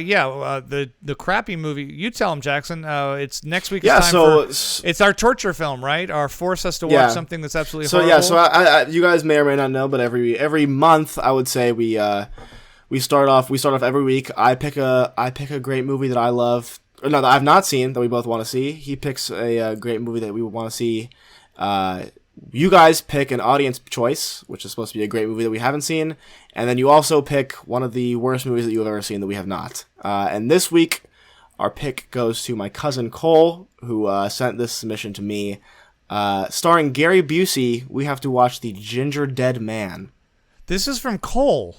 crappy movie. You tell him, Jackson. It's next week. It's our torture film, right? Our force us to watch something that's absolutely horrible. So you guys may or may not know, but every month I would say we start off every week. I pick a great movie that I love, or no, that I've not seen that we both want to see. He picks a great movie that we want to see. You guys pick an audience choice, which is supposed to be a great movie that we haven't seen, and then you also pick one of the worst movies that you've ever seen that we have not. And this week, our pick goes to my cousin Cole, who sent this submission to me. Starring Gary Busey, we have to watch The Ginger Dead Man. This is from Cole.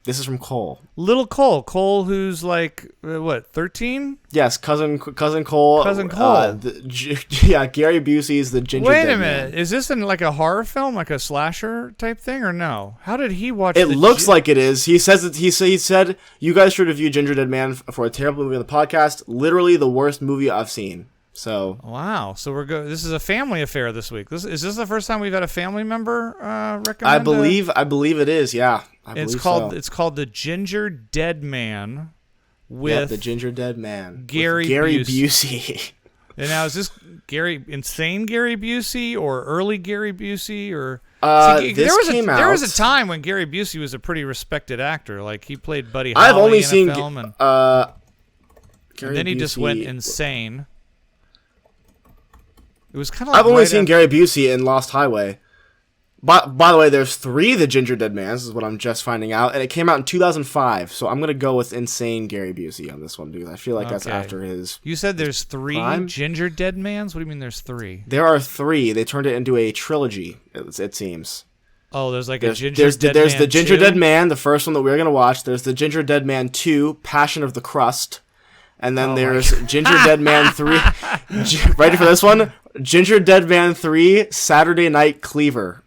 This is from Cole. Little Cole. Cole, who's like, 13? Yes, cousin Cole. Cousin Cole. Gary Busey's The Ginger Dead Man. Wait a minute. Is this in like a horror film, like a slasher type thing, or no? How did he watch it? It looks like it is. He says that he said, you guys should review Ginger Dead Man for a terrible movie on the podcast. Literally the worst movie I've seen. So wow. So we're good. This is a family affair this week. Is this the first time we've had a family member recommend? I believe it is. Yeah. It's called The Ginger Dead Man with The Ginger Dead Man. Gary Busey. And now is this insane Gary Busey or early Gary Busey or there was a time when Gary Busey was a pretty respected actor. Like he played Buddy Holly I've only seen a film and then he just went insane. It was kind of like I've only seen Gary Busey in Lost Highway. By the way, there's 3 The Ginger Dead Mans, is what I'm just finding out, and it came out in 2005, so I'm going to go with insane Gary Busey on this one, because I feel like that's after his You said there's 3 prime? Ginger Dead Mans? What do you mean there's 3? There are 3. They turned it into a trilogy, it seems. Oh, there's a Ginger Dead Man There's the Ginger 2? Dead Man, the first one that we're going to watch. There's the Ginger Dead Man 2, Passion of the Crust. And then there's Ginger Dead Man 3. Ready for this one? Ginger Dead Man 3, Saturday Night Cleaver.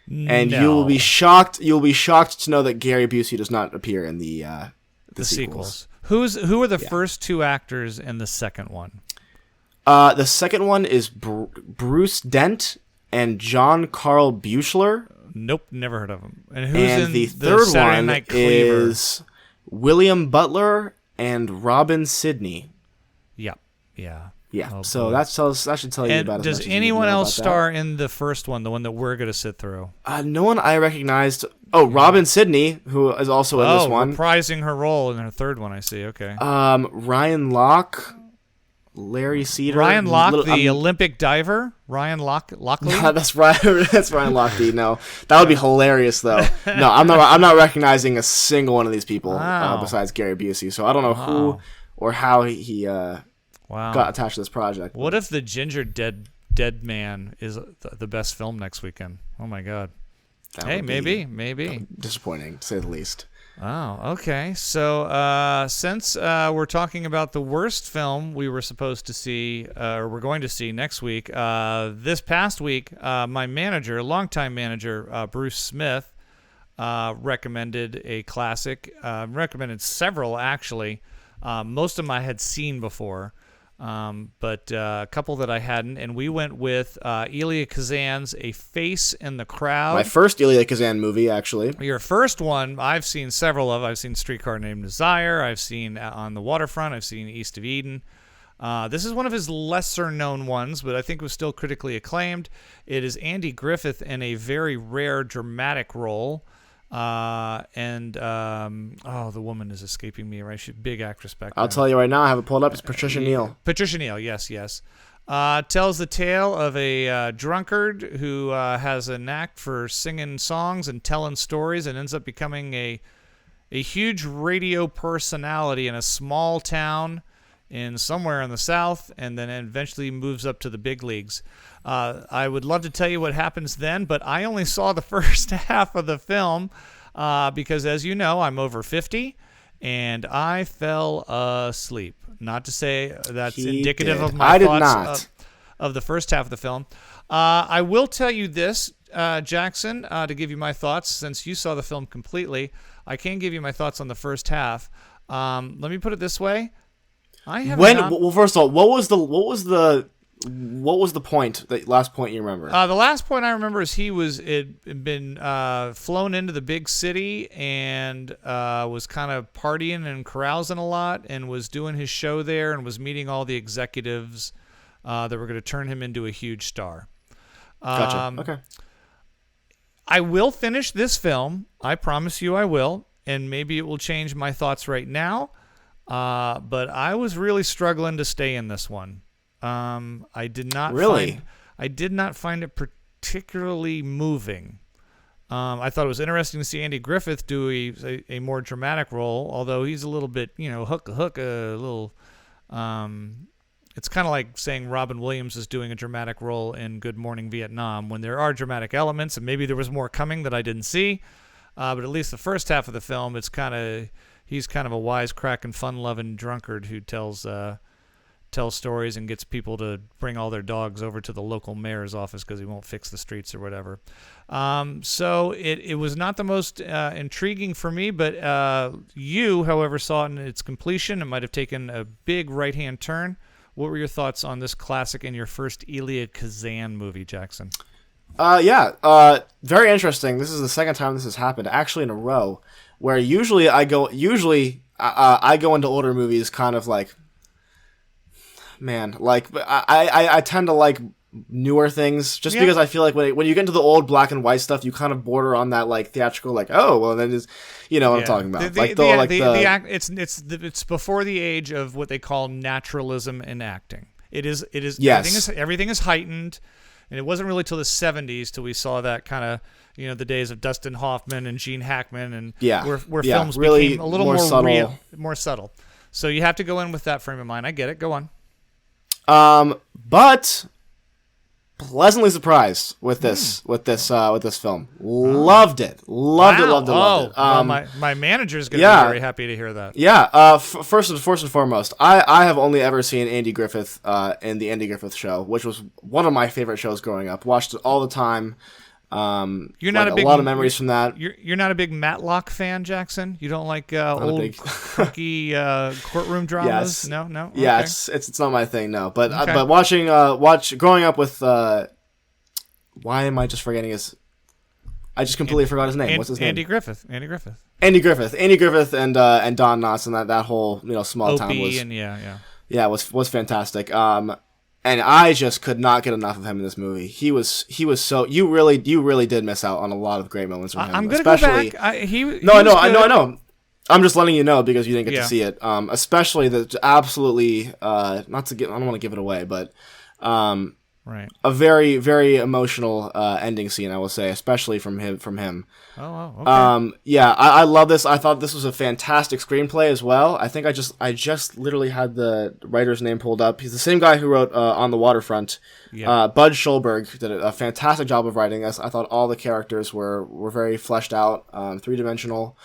And you'll be shocked. You'll be shocked to know that Gary Busey does not appear in the sequels. Who are the first two actors in the second one? The second one is Bruce Dent and John Carl Buechler. Nope, never heard of him. And who's in the third Saturday one Night Cleaver? is William Butler and Robin Sidney. Yep. Yeah. Yeah. Oh, so boy. that should tell you And about. does anyone else star in the first one, the one that we're going to sit through? No one I recognized. Oh, Robin Sidney, who is also in this one. Reprising her role in her third one. I see. Okay. Ryan Locke, Larry Cedar. Ryan Locke, Olympic diver. Ryan Lockley. No, that's Ryan. That's Ryan Lochte. No, that would be hilarious though. No, I'm not recognizing a single one of these people besides Gary Busey. So I don't know who or how he got attached to this project. What if the Ginger Dead Man is the best film next weekend? Oh my God. Hey, maybe. Disappointing, to say the least. Oh, okay. So since we're talking about the worst film we were supposed to see, or we're going to see next week, this past week, my manager, longtime manager, Bruce Smith, recommended a classic, recommended several actually. Most of them I had seen before. But a couple that I hadn't, and we went with Elia Kazan's A Face in the Crowd. My first Elia Kazan movie, actually. Your first one, I've seen several of. I've seen Streetcar Named Desire. I've seen On the Waterfront. I've seen East of Eden. This is one of his lesser-known ones, but I think was still critically acclaimed. It is Andy Griffith in a very rare dramatic role. The woman is escaping me, right? She's a big actress back then. I'll tell you right now, I have it pulled up. It's Patricia Neal. Patricia Neal, yes. Tells the tale of a drunkard who has a knack for singing songs and telling stories and ends up becoming a huge radio personality in a small town in somewhere in the South, and then eventually moves up to the big leagues. I would love to tell you what happens then, but I only saw the first half of the film because, as you know, I'm over 50, and I fell asleep. Not to say that's indicative of my thoughts of the first half of the film. I will tell you this, Jackson, to give you my thoughts, since you saw the film completely. I can give you my thoughts on the first half. Let me put it this way. Well, first of all, what was the point? The last point you remember? The last point I remember is he had been flown into the big city and was kind of partying and carousing a lot and was doing his show there and was meeting all the executives that were going to turn him into a huge star. Gotcha. Okay. I will finish this film. I promise you I will, and maybe it will change my thoughts right now. But I was really struggling to stay in this one. I did not find it particularly moving. I thought it was interesting to see Andy Griffith do a more dramatic role, although he's a little bit, hook a little. It's kind of like saying Robin Williams is doing a dramatic role in Good Morning Vietnam when there are dramatic elements, and maybe there was more coming that I didn't see. But at least the first half of the film, he's kind of a wisecracking, fun-loving drunkard who tells stories and gets people to bring all their dogs over to the local mayor's office because he won't fix the streets or whatever. So it was not the most intriguing for me, but you, however, saw it in its completion. It might have taken a big right-hand turn. What were your thoughts on this classic and your first Elia Kazan movie, Jackson? Very interesting. This is the second time this has happened, actually in a row, where usually I go into older movies kind of like, man, like I tend to like newer things just because I feel like when you get into the old black and white stuff, you kind of border on that like theatrical, like, oh well, then is what I'm talking about. It's before the age of what they call naturalism in acting. It is yes. Everything is heightened. And it wasn't really till the 70s till we saw that kind of, the days of Dustin Hoffman and Gene Hackman and where films really became a little more subtle. real, more subtle. So you have to go in with that frame of mind. I get it. Go on. But pleasantly surprised with this film. Loved it. Loved it. Well, my manager's going to be very happy to hear that. Yeah. First and foremost, I have only ever seen Andy Griffith in the Andy Griffith Show, which was one of my favorite shows growing up. Watched it all the time. You're not like a big lot of memories from that. You're not a big Matlock fan, Jackson. You don't like old clunky courtroom dramas. Yes. No. Okay. Yeah, it's not my thing. No, but Okay. but growing up with why am I just forgetting his? I just completely forgot his name. What's his name? Andy Griffith. Andy Griffith, and Don Knotts, and that whole small Opie town was and was fantastic. And I just could not get enough of him in this movie. He was so you really did miss out on a lot of great moments from him. I'm gonna especially, go back. I know. I'm just letting you know because you didn't get to see it. Especially the absolutely I don't want to give it away, but right. A very, very emotional ending scene, I will say, especially from him. Oh, okay. Yeah, I love this. I thought this was a fantastic screenplay as well. I think I just literally had the writer's name pulled up. He's the same guy who wrote On the Waterfront. Yeah. Bud Schulberg did a fantastic job of writing this. I thought all the characters were very fleshed out, three-dimensional.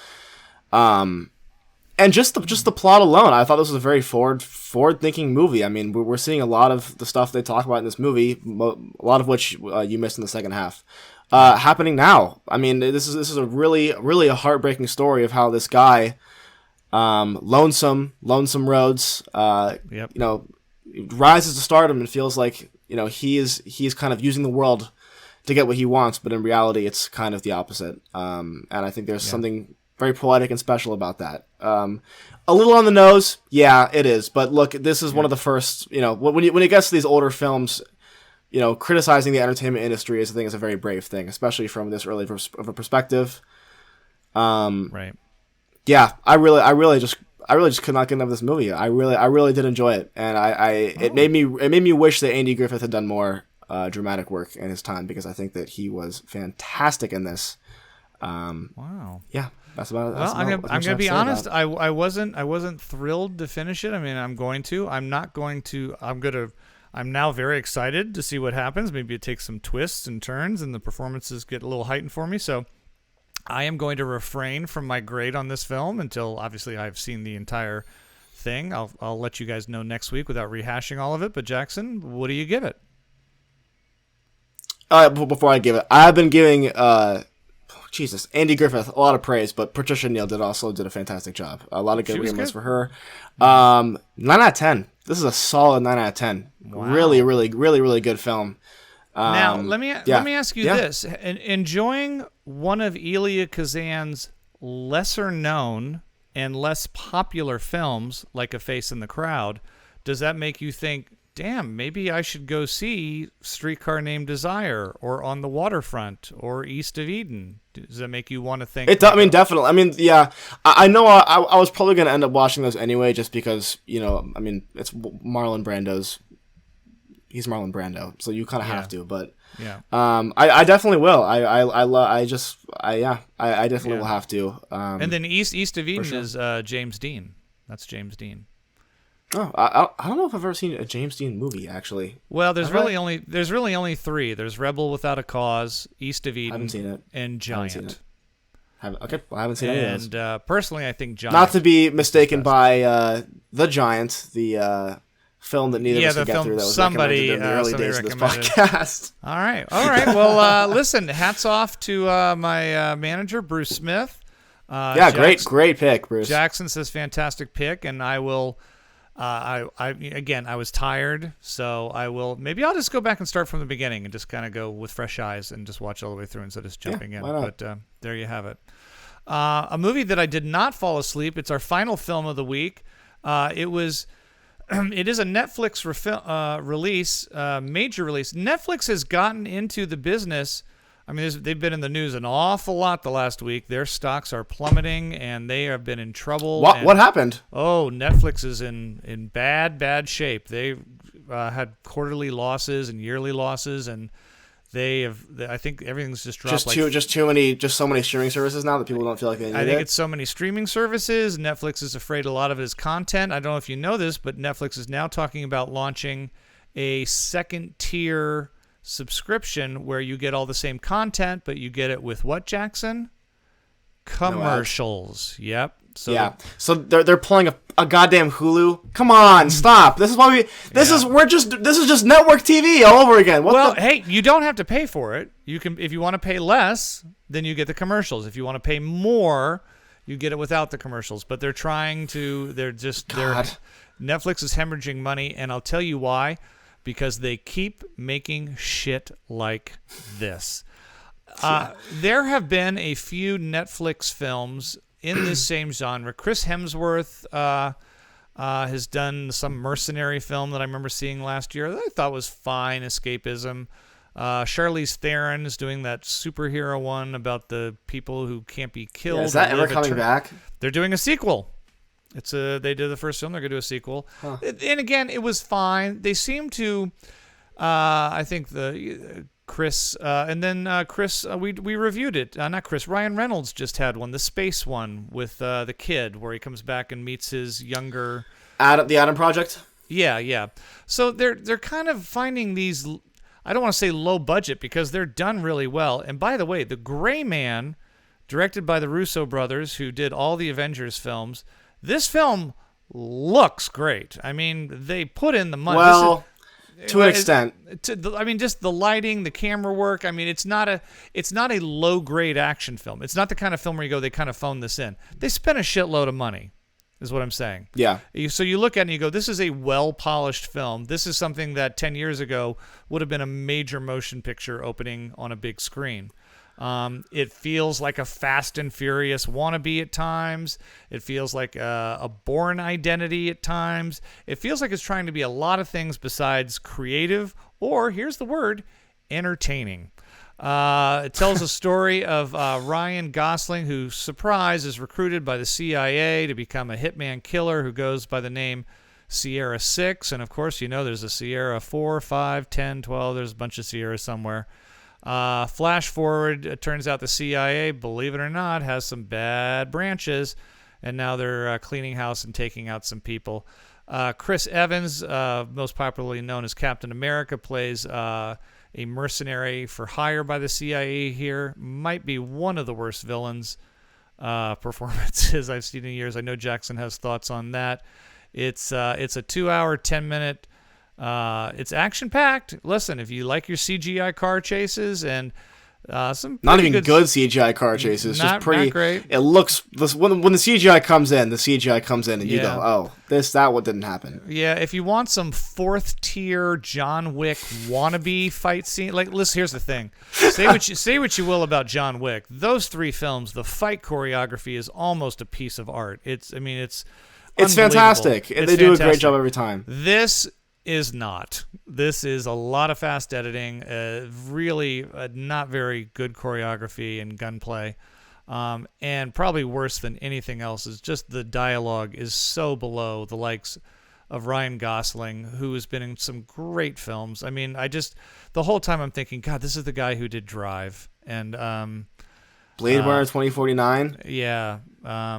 And just the plot alone, I thought this was a very forward-thinking movie. I mean, we're seeing a lot of the stuff they talk about in this movie, a lot of which you missed in the second half, happening now. I mean, this is a really a heartbreaking story of how this guy, Lonesome Rhodes, rises to stardom and feels like he's kind of using the world to get what he wants, but in reality, it's kind of the opposite. And I think there's something very poetic and special about that. A little on the nose, yeah, it is. But look, this is one of the first. When it gets to these older films, criticizing the entertainment industry is a very brave thing, especially from this early of a perspective. Right. Yeah, I really just could not get enough of this movie. I really did enjoy it, and it made me wish that Andy Griffith had done more dramatic work in his time, because I think that he was fantastic in this. Wow. Yeah. That's about it. Well, I'm gonna be honest. I wasn't thrilled to finish it. I mean, I'm now very excited to see what happens. Maybe it takes some twists and turns, and the performances get a little heightened for me. So, I am going to refrain from my grade on this film until obviously I've seen the entire thing. I'll let you guys know next week without rehashing all of it. But Jackson, what do you give it? Before I give it, I've been giving Andy Griffith a lot of praise, but Patricia Neal did a fantastic job. A lot of good remakes for her. 9 out of 10. This is a solid 9 out of 10. Wow. Really good film. Now let me ask you this: enjoying one of Elia Kazan's lesser known and less popular films, like A Face in the Crowd, does that make you think, damn, maybe I should go see Streetcar Named Desire or On the Waterfront or East of Eden? Does that make you want to think? Definitely. I mean, yeah. I know I was probably going to end up watching those anyway, just because, it's Marlon Brando's. He's Marlon Brando, so you kind of have to. But yeah, I definitely will. I definitely will have to. And then East of Eden is James Dean. That's James Dean. Oh, I don't know if I've ever seen a James Dean movie, actually. Well, there's really only three. There's Rebel Without a Cause, East of Eden, I haven't seen it. And Giant. I haven't seen any of those. And personally, I think Giant. Not to be mistaken by The Giant, the film that neither of us could get through. That was recommended in the early days of this podcast. All right. Well, listen, hats off to my manager, Bruce Smith. Great pick, Bruce. Jackson says fantastic pick, and I will. I was tired, so maybe I'll just go back and start from the beginning and just kind of go with fresh eyes and just watch all the way through instead of just jumping in. Why not? But there you have it. A movie that I did not fall asleep. It's our final film of the week. It is a Netflix release, major release. Netflix has gotten into the business. I mean, they've been in the news an awful lot the last week. Their stocks are plummeting, and they have been in trouble. What happened? Oh, Netflix is in bad shape. They had quarterly losses and yearly losses, and I think everything's just dropped. Just so many streaming services now that people don't feel like they need it. I think it's so many streaming services. Netflix is afraid a lot of it is content. I don't know if you know this, but Netflix is now talking about launching a second tier subscription where you get all the same content, but you get it with what, Jackson? Commercials. Yep. So yeah. So they're pulling a goddamn Hulu. Come on, stop. This is why this is just network TV all over again. Hey, you don't have to pay for it. You can, if you want to pay less, then you get the commercials. If you want to pay more, you get it without the commercials. But they're trying to. Netflix is hemorrhaging money, and I'll tell you why. Because they keep making shit like this. There have been a few Netflix films in this same genre. Chris Hemsworth has done some mercenary film that I remember seeing last year that I thought was fine, escapism. Charlize Theron is doing that superhero one about the people who can't be killed. Yeah, is that ever coming back? They're doing a sequel. They did the first film. They're going to do a sequel. Huh. And again, it was fine. They seem to, I think Chris, we reviewed it. Not Chris, Ryan Reynolds just had one, the space one with the kid where he comes back and meets his younger... The Adam Project? Yeah. So they're kind of finding these, I don't want to say low budget because they're done really well. And by the way, The Gray Man, directed by the Russo brothers who did all the Avengers films, this film looks great. I mean, they put in the money. Well, to an extent. Just the lighting, the camera work. I mean, it's not a low grade action film. It's not the kind of film where you go, they kind of phoned this in. They spent a shitload of money, is what I'm saying. Yeah. So you look at it and you go, this is a well polished film. This is something that 10 years ago would have been a major motion picture opening on a big screen. It feels like a Fast and Furious wannabe at times. It feels like a Bourne Identity at times. It feels like it's trying to be a lot of things besides creative or, here's the word, entertaining. It tells a story of Ryan Gosling, who, surprise, is recruited by the CIA to become a hitman killer who goes by the name Sierra 6. And, of course, there's a Sierra 4, 5, 10, 12. There's a bunch of Sierras somewhere. Flash forward, it turns out the CIA, believe it or not, has some bad branches, and now they're cleaning house and taking out some people. Chris Evans, most popularly known as Captain America, plays a mercenary for hire by the CIA here. Might be one of the worst villains performances I've seen in years. I know Jackson has thoughts on that. It's a 2-hour, 10-minute... it's action-packed. Listen, if you like your CGI car chases and some not even good CGI car chases, just pretty. Not great. It looks when the CGI comes in, and you go, "Oh, that what didn't happen." Yeah, if you want some fourth-tier John Wick wannabe fight scene, listen. Here's the thing: say what you will about John Wick. Those 3 films, the fight choreography is almost a piece of art. It's fantastic, and they do a great job every time. This is not. This is a lot of fast editing, really not very good choreography and gunplay, and probably worse than anything else is just the dialogue is so below the likes of Ryan Gosling, who has been in some great films. I mean, the whole time I'm thinking, God, this is the guy who did Drive and Blade Runner 2049. Yeah. La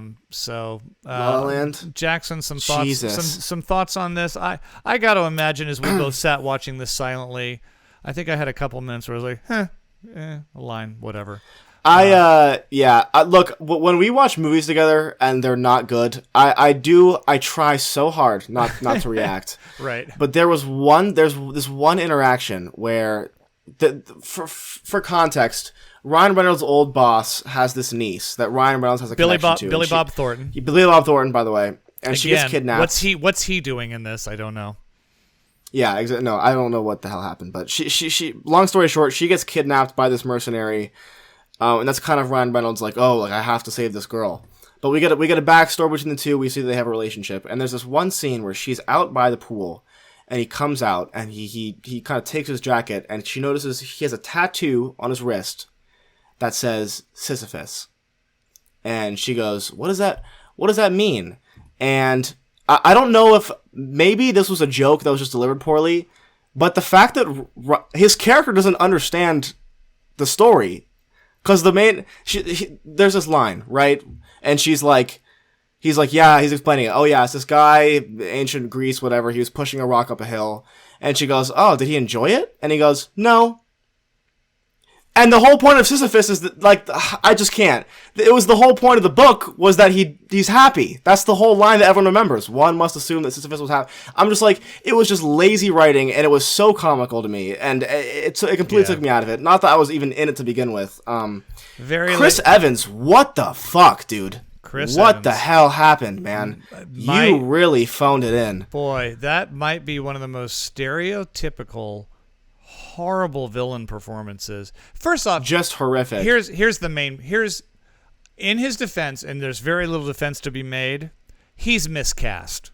La Land. Jackson, some thoughts. Jesus. Some thoughts on this. I got to imagine as we both sat watching this silently. I think I had a couple minutes where I was like, a line, whatever. Look, when we watch movies together and they're not good, I try so hard not to react. Right. But there's this one interaction where, for context, Ryan Reynolds' old boss has this niece that Ryan Reynolds has a connection to. Billy Bob Thornton. Billy Bob Thornton, by the way. And she gets kidnapped. What's he doing in this? I don't know. Yeah, no, I don't know what the hell happened. But she long story short, she gets kidnapped by this mercenary. And that's kind of Ryan Reynolds I have to save this girl. But we get a backstory between the two. We see they have a relationship. And there's this one scene where she's out by the pool. And he comes out and he kind of takes his jacket. And she notices he has a tattoo on his wrist that says Sisyphus. And she goes, what does that mean? And I don't know if maybe this was a joke that was just delivered poorly, but the fact that his character doesn't understand the story, because there's this line, right? And he's like, yeah, he's explaining it. Oh yeah, it's this guy, ancient Greece, whatever. He was pushing a rock up a hill. And she goes, oh, did he enjoy it? And he goes, no. And the whole point of Sisyphus is that, like, I just can't. It was the whole point of the book was that he's happy. That's the whole line that everyone remembers. One must assume that Sisyphus was happy. I'm just like, it was just lazy writing, and it was so comical to me, and it completely took me out of it. Not that I was even in it to begin with. Chris Evans, what the fuck, dude? What the hell happened, man? You really phoned it in. Boy, that might be one of the most stereotypical, horrible villain performances. First off, just horrific. Here's in his defense, and there's very little defense to be made. He's miscast.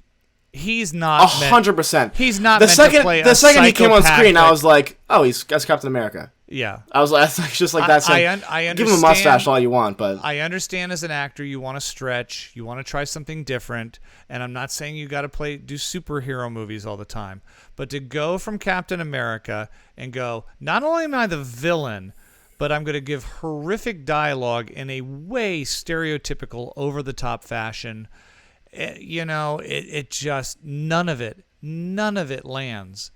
He's not 100%. He's not the meant second to play the a second he came on screen, I psychopathic- was like, oh, that's Captain America. Yeah. I was like, it's just like that. I understand. Give him a mustache all you want, but I understand as an actor, you want to stretch, you want to try something different, and I'm not saying you got to do superhero movies all the time, but to go from Captain America and go, not only am I the villain, but I'm going to give horrific dialogue in a way stereotypical, over-the-top fashion. It just none of it lands.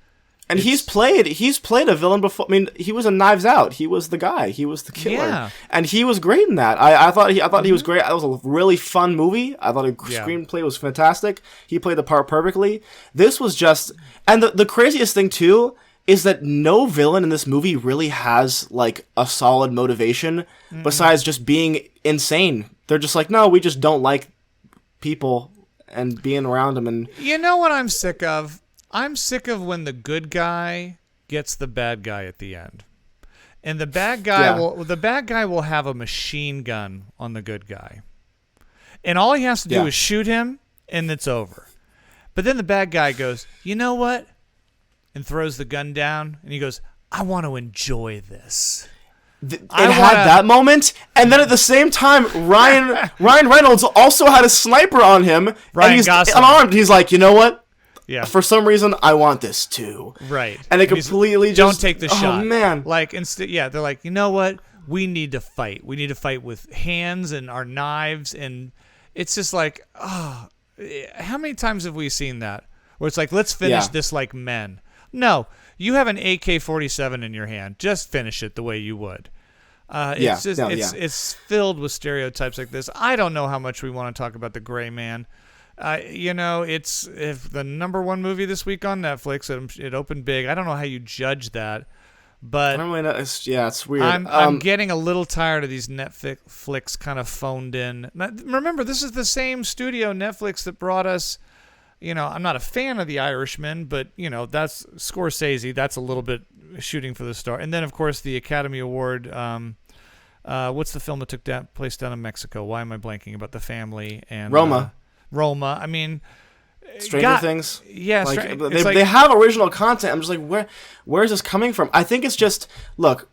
And he's played a villain before. I mean, he was in Knives Out. He was the guy. He was the killer. Yeah. And he was great in that. I thought he was great. It was a really fun movie. I thought the screenplay was fantastic. He played the part perfectly. This was just, and the craziest thing too is that no villain in this movie really has like a solid motivation besides just being insane. They're just like, no, we just don't like people and being around them. And you know what I'm sick of? I'm sick of when the good guy gets the bad guy at the end, and the bad guy will have a machine gun on the good guy, and all he has to do is shoot him, and it's over. But then the bad guy goes, you know what, and throws the gun down, and he goes, I want to enjoy this. That moment, and then at the same time, Ryan Reynolds also had a sniper on him, and he's unarmed. He's like, you know what? Yeah. For some reason, I want this too. Right. And it completely don't take the shot. Oh man. Like instead, they're like, you know what? We need to fight. We need to fight with hands and our knives, and it's just like, how many times have we seen that? Where it's like, let's finish this like men. No, you have an AK-47 in your hand. Just finish it the way you would. It's filled with stereotypes like this. I don't know how much we want to talk about The Gray Man. It's the number one movie this week on Netflix. It opened big. I don't know how you judge that, but I don't really know. It's weird. I'm getting a little tired of these Netflix kind of phoned in. Remember, this is the same studio, Netflix, that brought us. I'm not a fan of The Irishman, but that's Scorsese. That's a little bit shooting for the star. And then, of course, the Academy Award. What's the film that took place down in Mexico? Why am I blanking about the family and Roma? Roma. I mean, Stranger Things. Yeah, they have original content. I'm just like, where is this coming from? I think it's just, look,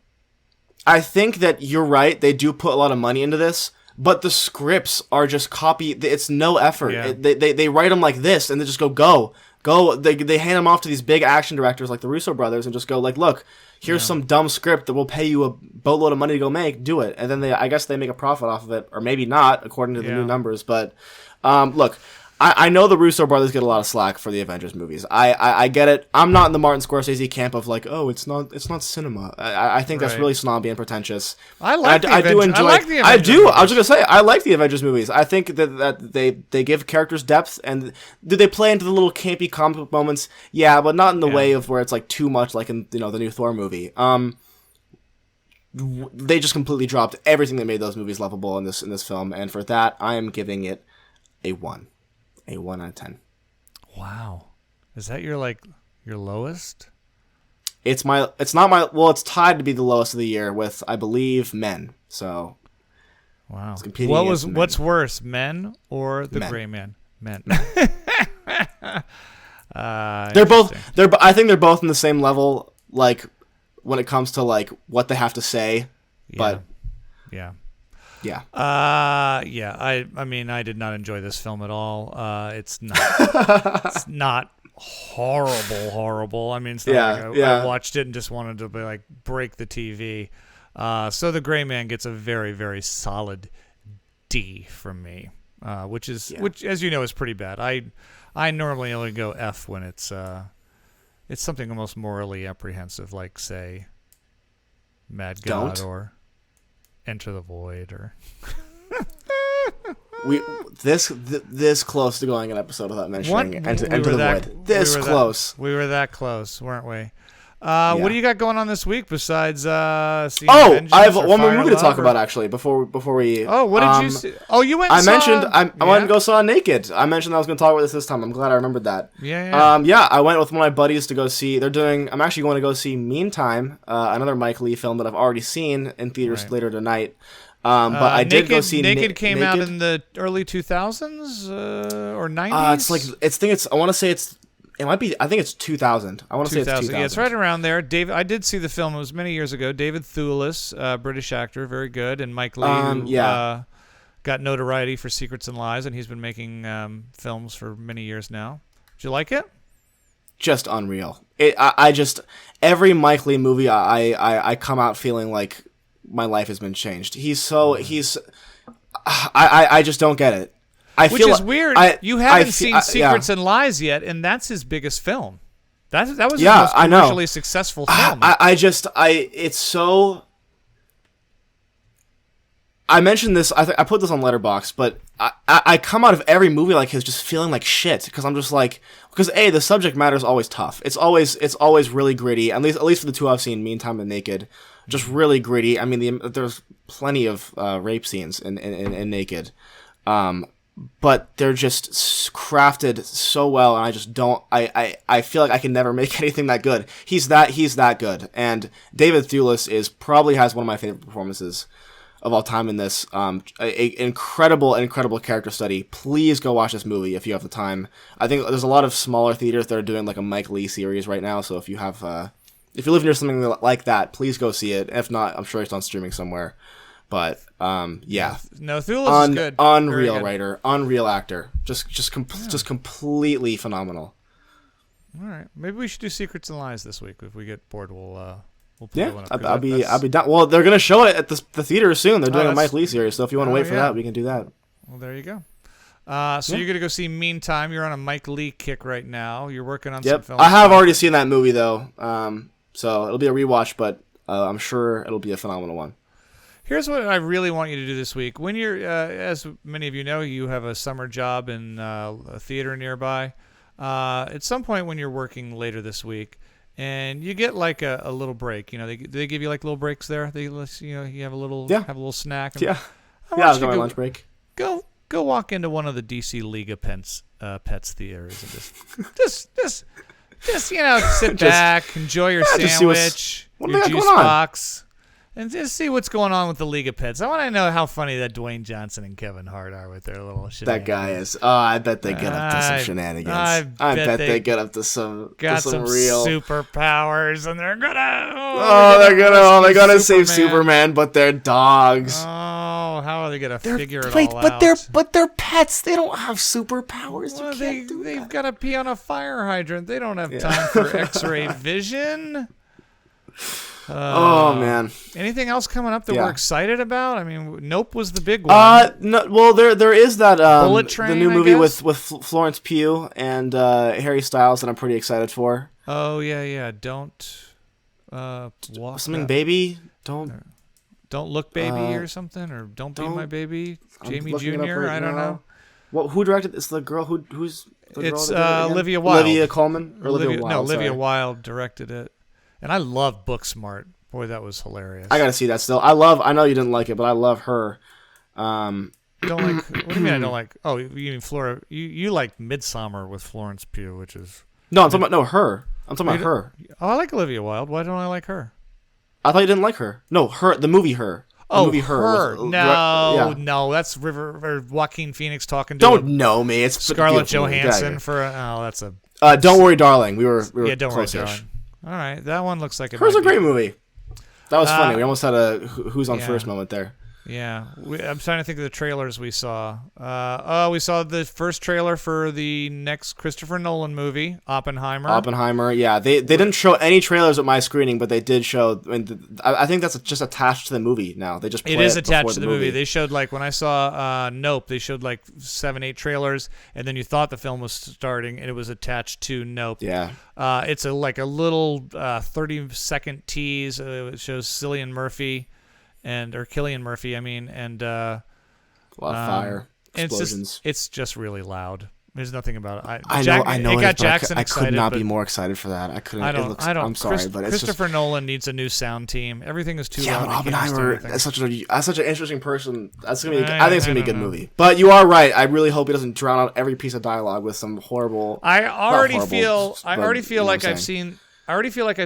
I think that you're right. They do put a lot of money into this, but the scripts are just copy. It's no effort. Yeah. They write them like this, and they just go. They hand them off to these big action directors like the Russo brothers, and just go like, look, here's some dumb script that will pay you a boatload of money to go make. Do it, and then I guess they make a profit off of it, or maybe not, according to the new numbers, but. Look, I know the Russo brothers get a lot of slack for the Avengers movies. I get it. I'm not in the Martin Scorsese camp of like, oh, it's not cinema. I think that's really snobby and pretentious. I like the Avengers movies. I was gonna say I like the Avengers movies. I think that they give characters depth, and do they play into the little campy comic book moments? Yeah, but not in the way of where it's like too much, like in the new Thor movie. They just completely dropped everything that made those movies lovable in this film, and for that, I am giving it a 1 out of 10. Wow, is that your lowest? It's not my. Well, it's tied to be the lowest of the year with, I believe, Men. So, wow. What's worse, Men or The Gray Man? Men. They're both. I think they're both in the same level. Like when it comes to like what they have to say, but yeah. Yeah. I mean, I did not enjoy this film at all. It's not horrible. I mean, it's not I watched it and just wanted to be like break the TV. So The Gray Man gets a very, very solid D from me, which as you know is pretty bad. I normally only go F when it's something almost morally apprehensive, like say Mad God Don't. or Enter the Void or This close to going an episode without mentioning Enter the Void. This close. We were that close, weren't we? What do you got going on this week besides seeing I Vengeance have or one more Fire movie to talk Love, about actually before we. Oh, what did you see? Oh, you went. And I went and go saw Naked. I mentioned I was going to talk about this time. I'm glad I remembered that. Yeah. I went with one of my buddies to go see. I'm actually going to go see Meantime, another Mike Lee film that I've already seen in theaters later tonight. But I did go see Naked. Came out in the early 2000s or 90s. I want to say it's. It might be. I think it's 2000. I want to say it's 2000. Yeah, it's right around there. I did see the film. It was many years ago. David Thewlis, British actor, very good, and Mike Lee, got notoriety for Secrets and Lies, and he's been making films for many years now. Did you like it? Just unreal. I just every Mike Lee movie, I come out feeling like my life has been changed. I just don't get it. Which is weird. You haven't seen Secrets and Lies yet, and that's his biggest film. That was his most commercially successful film. It's so. I mentioned this. I put this on Letterboxd, but I come out of every movie like his just feeling like shit because I'm just like the subject matter is always tough. It's always really gritty. At least for the two I've seen, Meantime and Naked, just really gritty. I mean, there's plenty of rape scenes in Naked. But they're just crafted so well, and I just don't. I feel like I can never make anything that good. He's that good, and David Thewlis probably has one of my favorite performances of all time in this. Incredible character study. Please go watch this movie if you have the time. I think there's a lot of smaller theaters that are doing like a Mike Lee series right now. So if you live near something like that, please go see it. If not, I'm sure it's on streaming somewhere. But yeah, no, Thewlis is good. Unreal writer, unreal actor, just completely phenomenal. All right, maybe we should do Secrets and Lies this week. If we get bored, we'll play one up. I'll be down. Well, they're gonna show it at the theater soon. They're doing a Mike Lee series, so if you want to wait for that, we can do that. Well, there you go. So you're gonna go see Meantime. You're on a Mike Lee kick right now. You're working on some films. I have already seen that movie though, so it'll be a rewatch, but I'm sure it'll be a phenomenal one. Here's what I really want you to do this week. When you're, as many of you know, you have a summer job in a theater nearby. At some point when you're working later this week, and you get like a little break, they give you like little breaks there. You have a little snack. I was going on lunch break. Go walk into one of the DC League of Pets theaters and just sit back, enjoy your sandwich, your juice box. And just see what's going on with the League of Pets. I want to know how funny that Dwayne Johnson and Kevin Hart are with their little shit. That guy is. Oh, I bet they get up to some shenanigans. I bet they get up to some real superpowers, and they're they're gonna save Superman, but they're dogs. Oh, how are they gonna figure it all out? But they're pets. They don't have superpowers. Well, they've got to pee on a fire hydrant. They don't have time for X-ray vision. Oh man! Anything else coming up that we're excited about? I mean, Nope was the big one. No. Well, there is that Bullet Train, the new movie with Florence Pugh and Harry Styles that I'm pretty excited for. Oh yeah. Don't walk. Something baby. Don't look baby or something, or don't be my baby. Jamie Jr. I don't know. Well, who directed? It's the girl who's. It's Olivia Wilde. Olivia Colman. Or Olivia Wilde. No, Olivia Wilde directed it. And I love Booksmart. Boy, that was hilarious. I gotta see that still. I know you didn't like it, but I love her. Don't like. What do you mean I don't like? Oh, you mean Flora? You like Midsommar with Florence Pugh, which is. No, I'm talking about her. I'm talking about her. Oh, I like Olivia Wilde. Why don't I like her? I thought you didn't like her. No, her. The movie Her. The movie Her. No, that's Joaquin Phoenix talking to. Don't know me. It's Scarlett Johansson for. That's a. Don't Worry, Darling. We were Don't Worry, close-ish. Darling. All right, that one looks like it. Her's a great movie. That was funny. We almost had a who's on first moment there. Yeah, I'm trying to think of the trailers we saw. We saw the first trailer for the next Christopher Nolan movie, Oppenheimer. Yeah. They didn't show any trailers at my screening, but they did show. I think that's just attached to the movie now. They just play it is attached to the movie. They showed when I saw Nope, they showed 7-8 trailers, and then you thought the film was starting, and it was attached to Nope. Yeah. It's a little 30-second tease. It shows Cillian Murphy. Cillian Murphy, and a lot of fire, explosions. It's just really loud. There's nothing about it. I know. It got Jackson excited. I could not be more excited for that. I couldn't. I'm sorry, but it's Christopher Nolan needs a new sound team. Everything is too loud. Yeah, Oppenheimer. That's such an interesting person. That's gonna be. I think it's gonna be a good movie. But you are right. I really hope he doesn't drown out every piece of dialogue with some horrible. I already feel like I've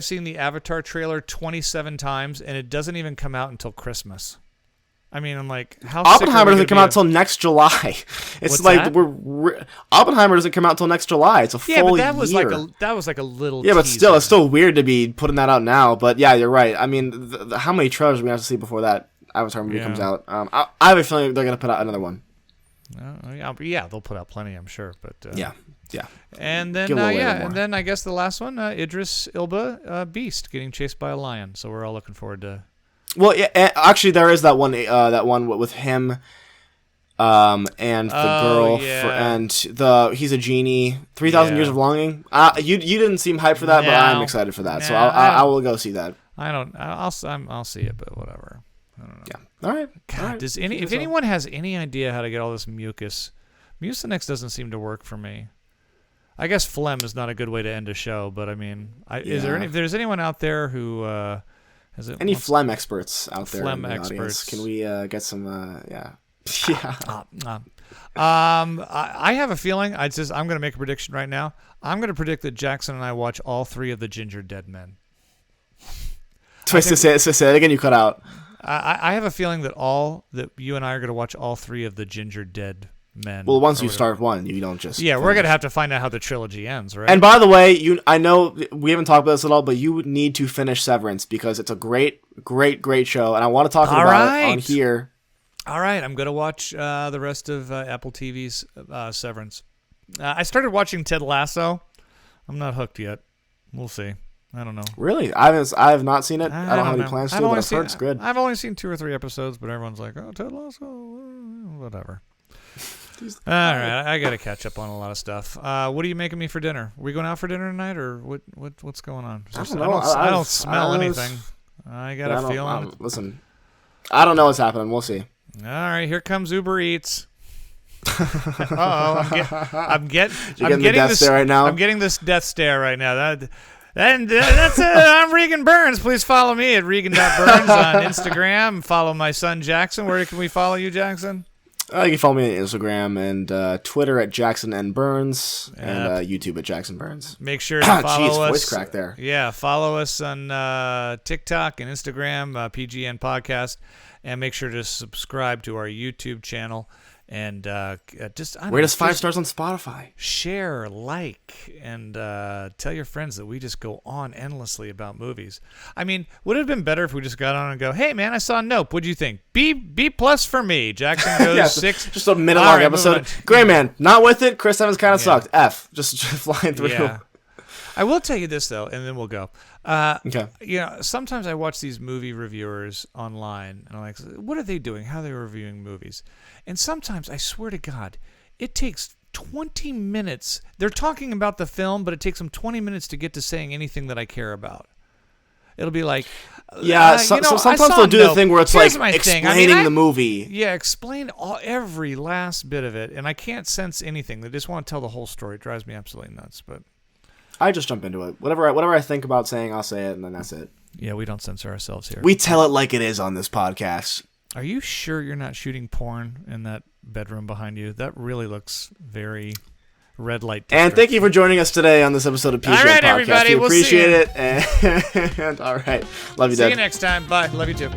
seen the Avatar trailer 27 times, and it doesn't even come out until Christmas. I mean, I'm like, how Oppenheimer doesn't come out until next July. It's Oppenheimer doesn't come out until next July. It's a full year. Yeah, but that was like a little. Yeah, but teaser. It's still weird to be putting that out now. But yeah, you're right. I mean, how many trailers do we have to see before that Avatar movie comes out? I have a feeling they're gonna put out another one. Yeah, they'll put out plenty, I'm sure. But yeah. And then I guess the last one, Idris Elba, Beast, getting chased by a lion. So we're all looking forward to. Well, yeah, actually, there is that one with him, and the girl, and he's a genie. 3,000 Years of Longing. You didn't seem hyped for that, but I'm excited for that. So I will go see that. I'll see it, but whatever. I don't know. Yeah. All right. God, if anyone has any idea how to get all this Mucinex doesn't seem to work for me. I guess phlegm is not a good way to end a show, but I mean, if there's anyone out there who has any phlegm experts out there phlegm in the experts, audience, can we get some? I have a feeling. I'm going to make a prediction right now. I'm going to predict that Jackson and I watch all 3 of the Ginger Dead Men. Say it again. You cut out. I have a feeling that you and I are going to watch all 3 of the Ginger Dead Men. Well, once you start one, you don't just. Yeah, we're gonna have to find out how the trilogy ends, right? And by the way, I know we haven't talked about this at all, but you need to finish Severance because it's a great show, and I want to talk about it on here. All right, I'm gonna watch the rest of Apple TV's Severance. I started watching Ted Lasso. I'm not hooked yet. We'll see. I don't know. Really? I have not seen it. I don't have any plans to, but I've heard it's good. I've only seen 2 or 3 episodes, but everyone's like, "Oh, Ted Lasso, whatever." All right, I got to catch up on a lot of stuff. What are you making me for dinner? Are we going out for dinner tonight, or what's going on? I don't know. I don't smell anything. I got a feeling. Listen, I don't know what's happening. We'll see. All right, here comes Uber Eats. I'm getting the death stare right now. I'm getting this death stare right now. That's it. I'm Regan Burns. Please follow me at Regan.Burns on Instagram. Follow my son Jackson. Where can we follow you, Jackson? You can follow me on Instagram and Twitter at Jackson N. Burns and YouTube at Jackson Burns. Make sure to follow us. Voice crack there. Yeah, follow us on TikTok and Instagram, PGN Podcast, and make sure to subscribe to our YouTube channel. And rate us 5 stars on Spotify. Share, like, and tell your friends that we just go on endlessly about movies. I mean, would it have been better if we just got on and go, "Hey man, I saw Nope. What'd you think?" B+ for me. Jackson goes 6. Just a minute long episode. Great man, not with it. Chris Evans kind of sucked. F. Just flying through. Yeah. I will tell you this though, and then we'll go. Okay. Sometimes I watch these movie reviewers online, and I'm like, what are they doing? How are they reviewing movies? And sometimes, I swear to God, it takes 20 minutes. They're talking about the film, but it takes them 20 minutes to get to saying anything that I care about. It'll be like, so sometimes they'll do the thing where it's like explaining the movie. Yeah, explain every last bit of it, and I can't sense anything. They just want to tell the whole story. It drives me absolutely nuts, but I just jump into it. Whatever I think about saying, I'll say it, and then that's it. Yeah, we don't censor ourselves here. We tell it like it is on this podcast. Are you sure you're not shooting porn in that bedroom behind you? That really looks very red light district. And thank you for joining us today on this episode of PGN Podcast. All right, everybody. We appreciate it. And all right. Love you, Dad. See you next time. Bye. Love you too.